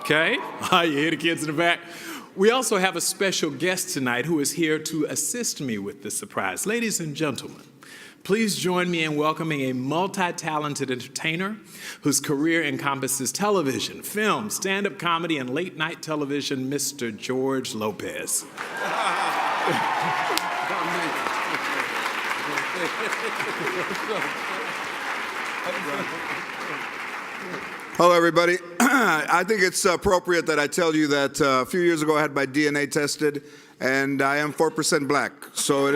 okay? You hear the kids in the back? We also have a special guest tonight who is here to assist me with this surprise. Ladies and gentlemen, please join me in welcoming a multi-talented entertainer whose career encompasses television, film, stand-up comedy, and late-night television, Mr. George Lopez. Hello, everybody. I think it's appropriate that I tell you that a few years ago I had my DNA tested, and I am 4% black. So it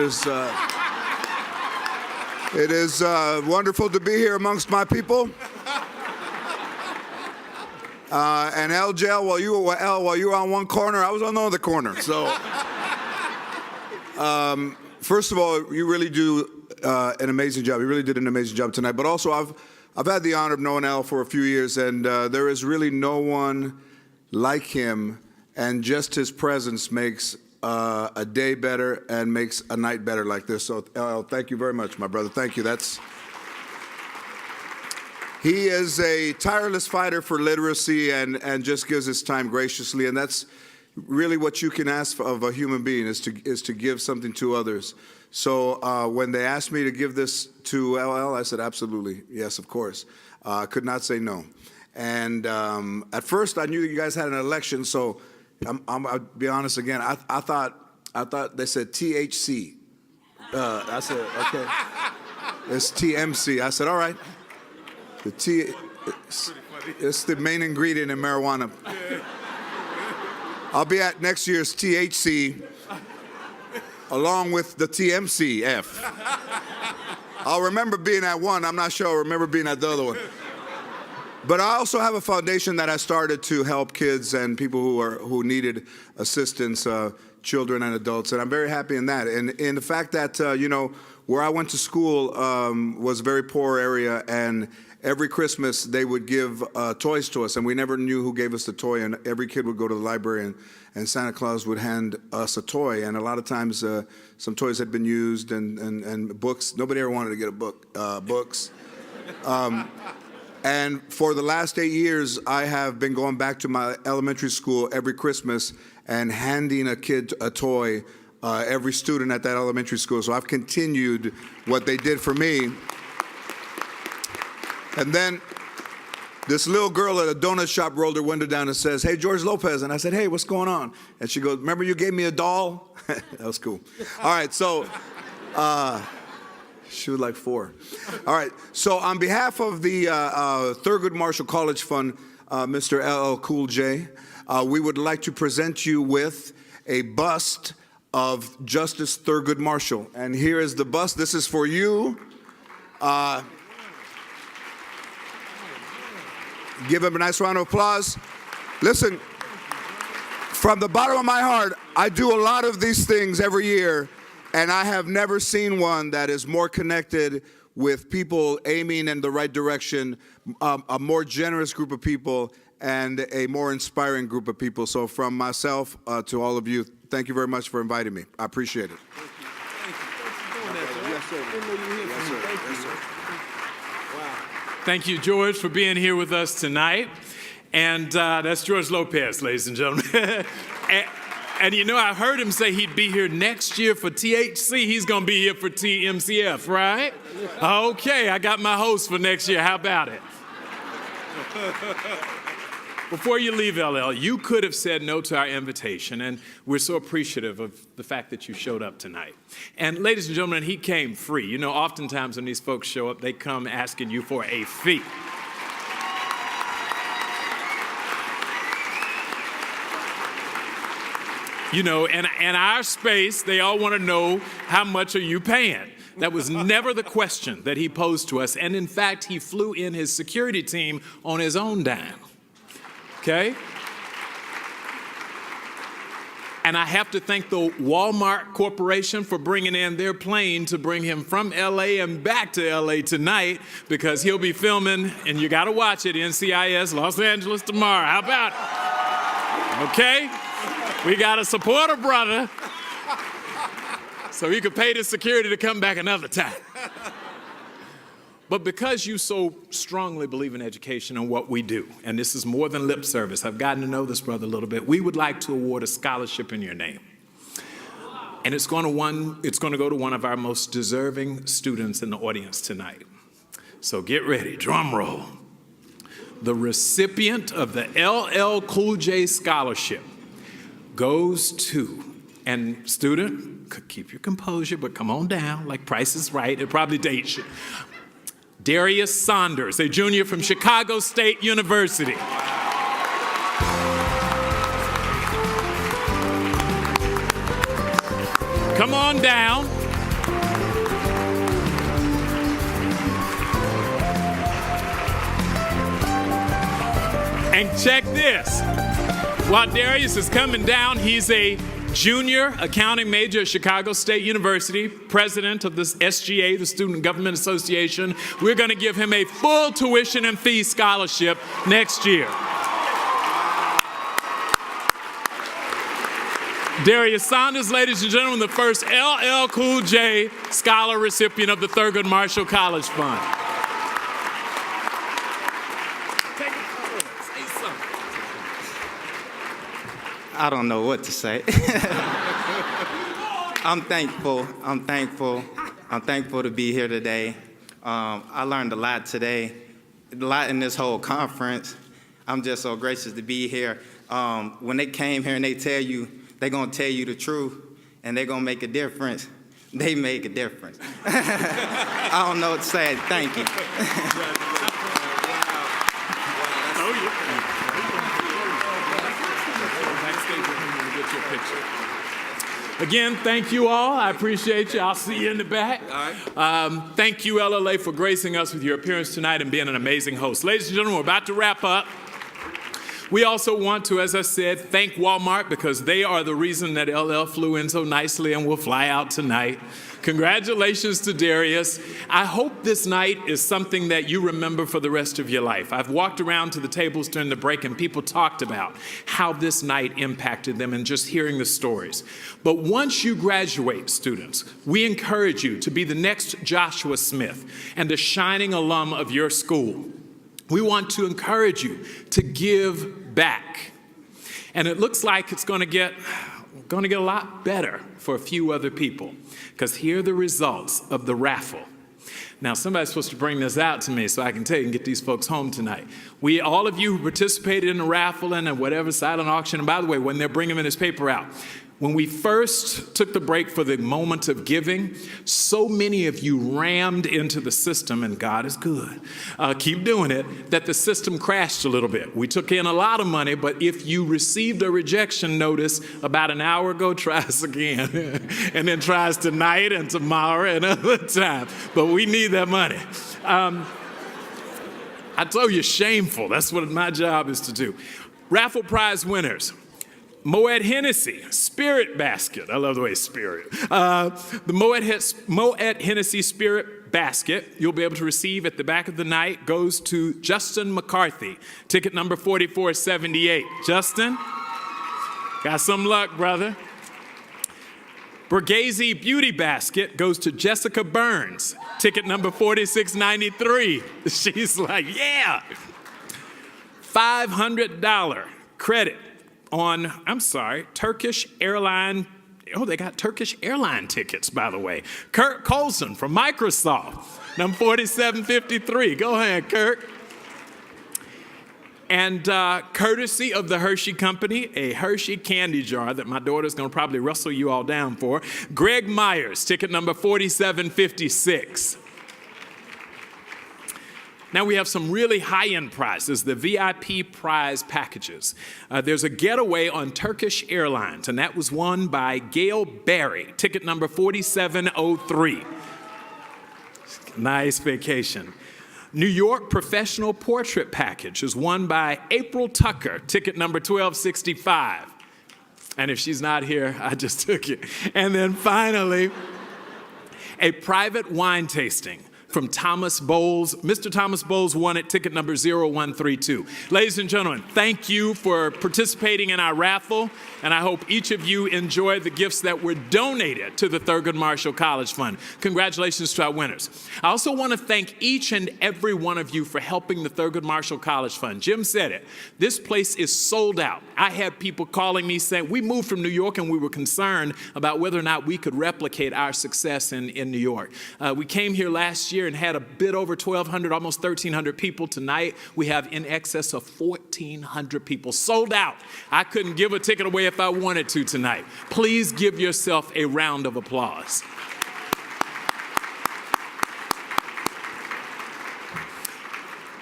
is wonderful to be here amongst my people. And LJ, while you were on one corner, I was on the other corner. So, first of all, you really do an amazing job. You really did an amazing job tonight. But also, I've had the honor of knowing Al for a few years, and there is really no one like him. And just his presence makes a day better and makes a night better like this. So, Al, thank you very much, my brother. Thank you. He is a tireless fighter for literacy and just gives his time graciously. And that's really what you can ask of a human being, is to give something to others. So when they asked me to give this to LL, I said, absolutely. Yes, of course. I could not say no. And at first, I knew you guys had an election, so I'll be honest again. I thought they said THC. I said, okay. It's TMC. I said, all right. It's the main ingredient in marijuana. I'll be at next year's THC along with the TMCF. I'll remember being at one. I'm not sure I'll remember being at the other one. But I also have a foundation that I started to help kids and people who needed assistance, children and adults, and I'm very happy in that. And in the fact that where I went to school was a very poor area, and every Christmas they would give toys to us, and we never knew who gave us the toy. And every kid would go to the library, and Santa Claus would hand us a toy. And a lot of times, some toys had been used, and books. Nobody ever wanted to get a book. Books. And for the last 8 years, I have been going back to my elementary school every Christmas and handing a kid a toy, every student at that elementary school. So I've continued what they did for me. And then this little girl at a donut shop rolled her window down and says, "Hey, George Lopez." And I said, "Hey, what's going on?" And she goes, "Remember you gave me a doll?" That was cool. All right, so she was like 4. All right, so on behalf of the Thurgood Marshall College Fund, Mr. LL Cool J, we would like to present you with a bust of Justice Thurgood Marshall. And here is the bust. This is for you. Give him a nice round of applause. Listen, from the bottom of my heart, I do a lot of these things every year, and I have never seen one that is more connected with people aiming in the right direction, a more generous group of people, and a more inspiring group of people. So from myself to all of you, thank you very much for inviting me. I appreciate it. Thank you, George, for being here with us tonight. And that's George Lopez, ladies and gentlemen. and you know, I heard him say he'd be here next year for THC. He's going to be here for TMCF, right? Okay, I got my host for next year. How about it? Before you leave, LL, you could have said no to our invitation, and we're so appreciative of the fact that you showed up tonight. And ladies and gentlemen, he came free. You know, oftentimes when these folks show up, they come asking you for a fee. You know, and our space, they all want to know, how much are you paying? That was never the question that he posed to us. And in fact, he flew in his security team on his own dime. Okay? And I have to thank the Walmart Corporation for bringing in their plane to bring him from LA and back to LA tonight, because he'll be filming, and you got to watch it, NCIS Los Angeles tomorrow. How about it? Okay? We got to support a brother so he could pay the security to come back another time. But because you so strongly believe in education and what we do, and this is more than lip service, I've gotten to know this brother a little bit, we would like to award a scholarship in your name. And it's going to go to one of our most deserving students in the audience tonight. So get ready, drum roll. The recipient of the LL Cool J Scholarship goes to, and student, keep your composure, but come on down, like Price is Right, it probably dates you. Darius Saunders, a junior from Chicago State University. Come on down. And check this. While Darius is coming down, he's a junior accounting major at Chicago State University, president of the SGA, the Student Government Association. We're going to give him a full tuition and fee scholarship next year. Darius Saunders, ladies and gentlemen, the first LL Cool J Scholar recipient of the Thurgood Marshall College Fund. I don't know what to say. I'm thankful to be here today. I learned a lot today, a lot in this whole conference. I'm just so gracious to be here. When they came here and they're gonna tell you the truth and they're gonna make a difference, they make a difference. I don't know what to say, thank you. Again, thank you all. I appreciate you. I'll see you in the back. Thank you, LLA, for gracing us with your appearance tonight and being an amazing host. Ladies and gentlemen, we're about to wrap up. We also want to, as I said, thank Walmart, because they are the reason that LL flew in so nicely and will fly out tonight. Congratulations to Darius. I hope this night is something that you remember for the rest of your life. I've walked around to the tables during the break and people talked about how this night impacted them and just hearing the stories. But once you graduate, students, we encourage you to be the next Joshua Smith and a shining alum of your school. We want to encourage you to give back. And it looks like it's going to get a lot better for a few other people, because here are the results of the raffle. Now, somebody's supposed to bring this out to me so I can tell you and get these folks home tonight. All of you who participated in the raffle and whatever silent auction, and by the way, when they're bringing this paper out, when we first took the break for the moment of giving, so many of you rammed into the system, and God is good, keep doing it, that the system crashed a little bit. We took in a lot of money, but if you received a rejection notice about an hour ago, try us again. And then try us tonight and tomorrow and another time. But we need that money. I told you, shameful. That's what my job is to do. Raffle prize winners. Moet Hennessy Spirit Basket. I love the way Spirit. The Moet Hennessy Spirit Basket you'll be able to receive at the back of the night goes to Justin McCarthy, ticket number 4478. Justin, got some luck, brother. Borghese Beauty Basket goes to Jessica Burns, ticket number 4693. She's like, yeah. $500 credit on, Turkish airline. Oh, they got Turkish airline tickets, by the way. Kirk Colson from Microsoft, number 4753. Go ahead, Kirk. And courtesy of the Hershey Company, a Hershey candy jar that my daughter's going to probably wrestle you all down for. Greg Myers, ticket number 4756. Now we have some really high-end prizes, the VIP prize packages. There's a getaway on Turkish Airlines, and that was won by Gail Barry, ticket number 4703. Nice vacation. New York Professional Portrait Package is won by April Tucker, ticket number 1265. And if she's not here, I just took it. And then finally, a private wine tasting from Thomas Bowles. Mr. Thomas Bowles won it, ticket number 0132. Ladies and gentlemen, thank you for participating in our raffle, and I hope each of you enjoyed the gifts that were donated to the Thurgood Marshall College Fund. Congratulations to our winners. I also want to thank each and every one of you for helping the Thurgood Marshall College Fund. Jim said it. This place is sold out. I had people calling me saying, we moved from New York and we were concerned about whether or not we could replicate our success in New York. We came here last year and had a bit over 1,200, almost 1,300 people. Tonight, we have in excess of 1,400 people sold out. I couldn't give a ticket away if I wanted to tonight. Please give yourself a round of applause.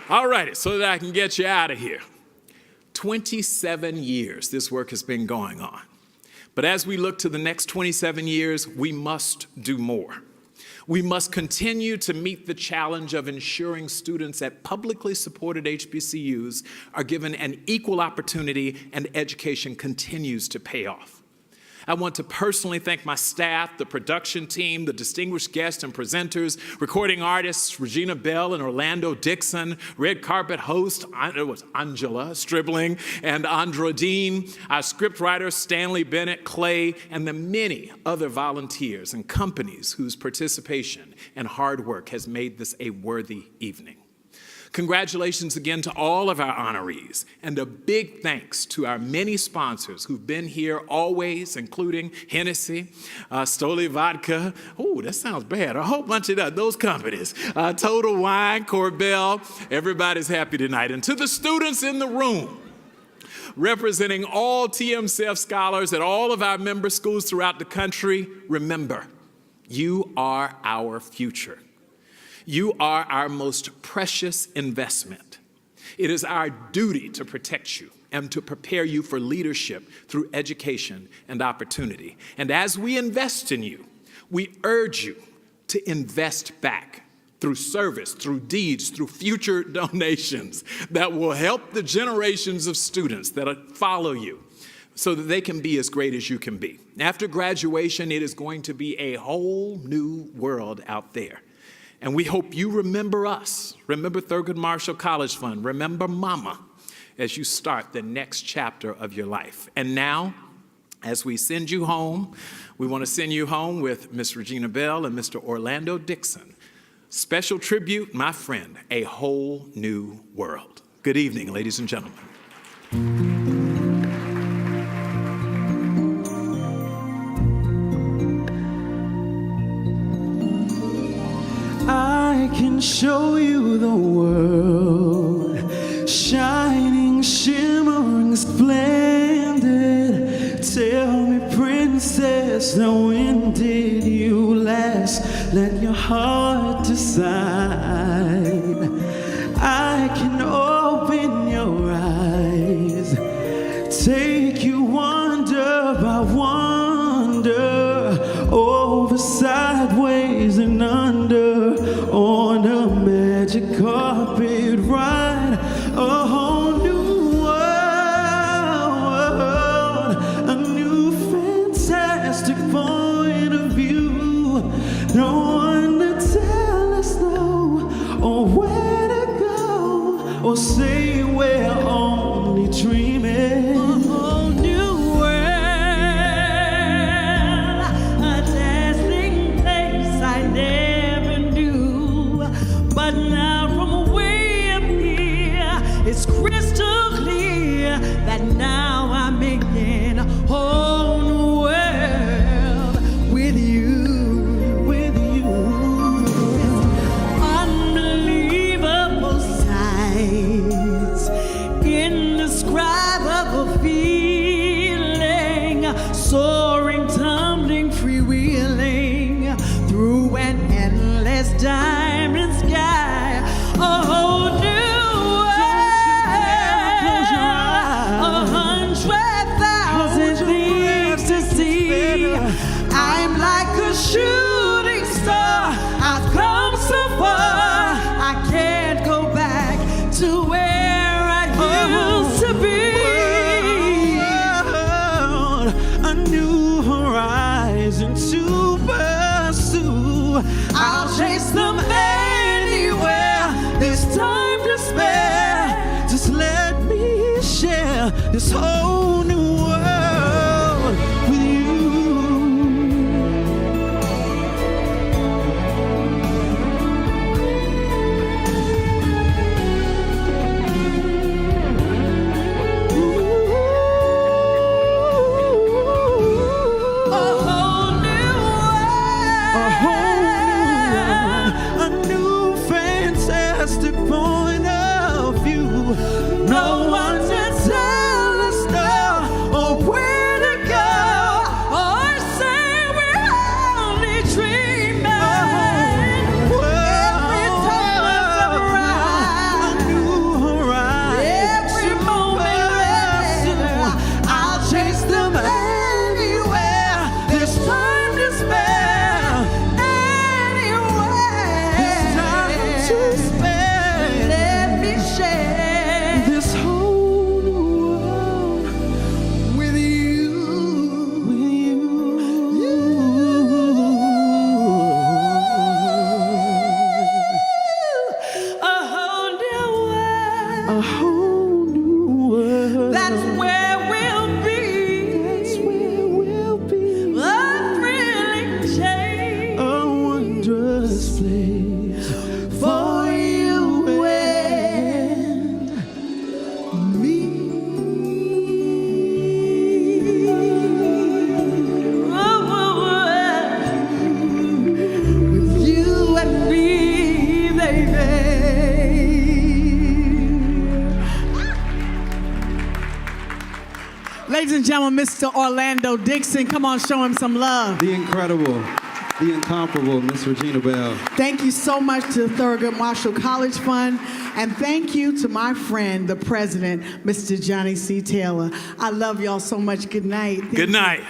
All righty, so that I can get you out of here. 27 years this work has been going on. But as we look to the next 27 years, we must do more. We must continue to meet the challenge of ensuring students at publicly supported HBCUs are given an equal opportunity and education continues to pay off. I want to personally thank my staff, the production team, the distinguished guests and presenters, recording artists Regina Bell and Orlando Dixon, red carpet host, it was Angela Stribling and Andra Dean, our scriptwriter Stanley Bennett Clay, and the many other volunteers and companies whose participation and hard work has made this a worthy evening. Congratulations again to all of our honorees, and a big thanks to our many sponsors who've been here always, including Hennessy, Stoli Vodka, oh, that sounds bad, a whole bunch of those companies, Total Wine, Corbel, everybody's happy tonight. And to the students in the room, representing all TMCF scholars at all of our member schools throughout the country, remember, you are our future. You are our most precious investment. It is our duty to protect you and to prepare you for leadership through education and opportunity. And as we invest in you, we urge you to invest back through service, through deeds, through future donations that will help the generations of students that follow you so that they can be as great as you can be. After graduation, it is going to be a whole new world out there. And we hope you remember us, remember Thurgood Marshall College Fund, remember Mama as you start the next chapter of your life. And now, as we send you home, we want to send you home with Miss Regina Bell and Mr. Orlando Dixon. Special tribute, my friend, A Whole New World. Good evening, ladies and gentlemen. I can show you the world, shining, shimmering, splendid. Tell me, princess, now when did you last let your heart decide? I can open your eyes, take you wonder by wonder, over, sideways, and under, on a magic carpet ride. crystal clear that now I'm making a whole new world with you, with you. Unbelievable sights, indescribable feeling, soaring, tumbling, freewheeling through an endless diamond sky. A whole new world, 100,000 things to see. I'm like a shooting star. I've come so far. I can't go back to where I used to be. A new horizon to pursue. I'll chase them anywhere. There's time to spare. Just let me share this whole new world with you. A whole new world, a new fantastic point of view. No one to tell us no, or where to go, or say we're only dreaming. Every time I rise, a new horizon. Every moment I'll chase them anywhere. There's time to spare. Anywhere. There's time to spare. Let me share this whole world with you. With you. A whole new world. A whole new world. That's where we'll be. That's where we'll be. A thrilling change. A wondrous place for you and me. With you and me, baby. Ladies and gentlemen, Mr. Orlando Dixon, come on, show him some love. The incredible, the incomparable Miss Regina Bell. Thank you so much to the Thurgood Marshall College Fund, and thank you to my friend, the president, Mr. Johnny C. Taylor. I love y'all so much. Good night. Good night.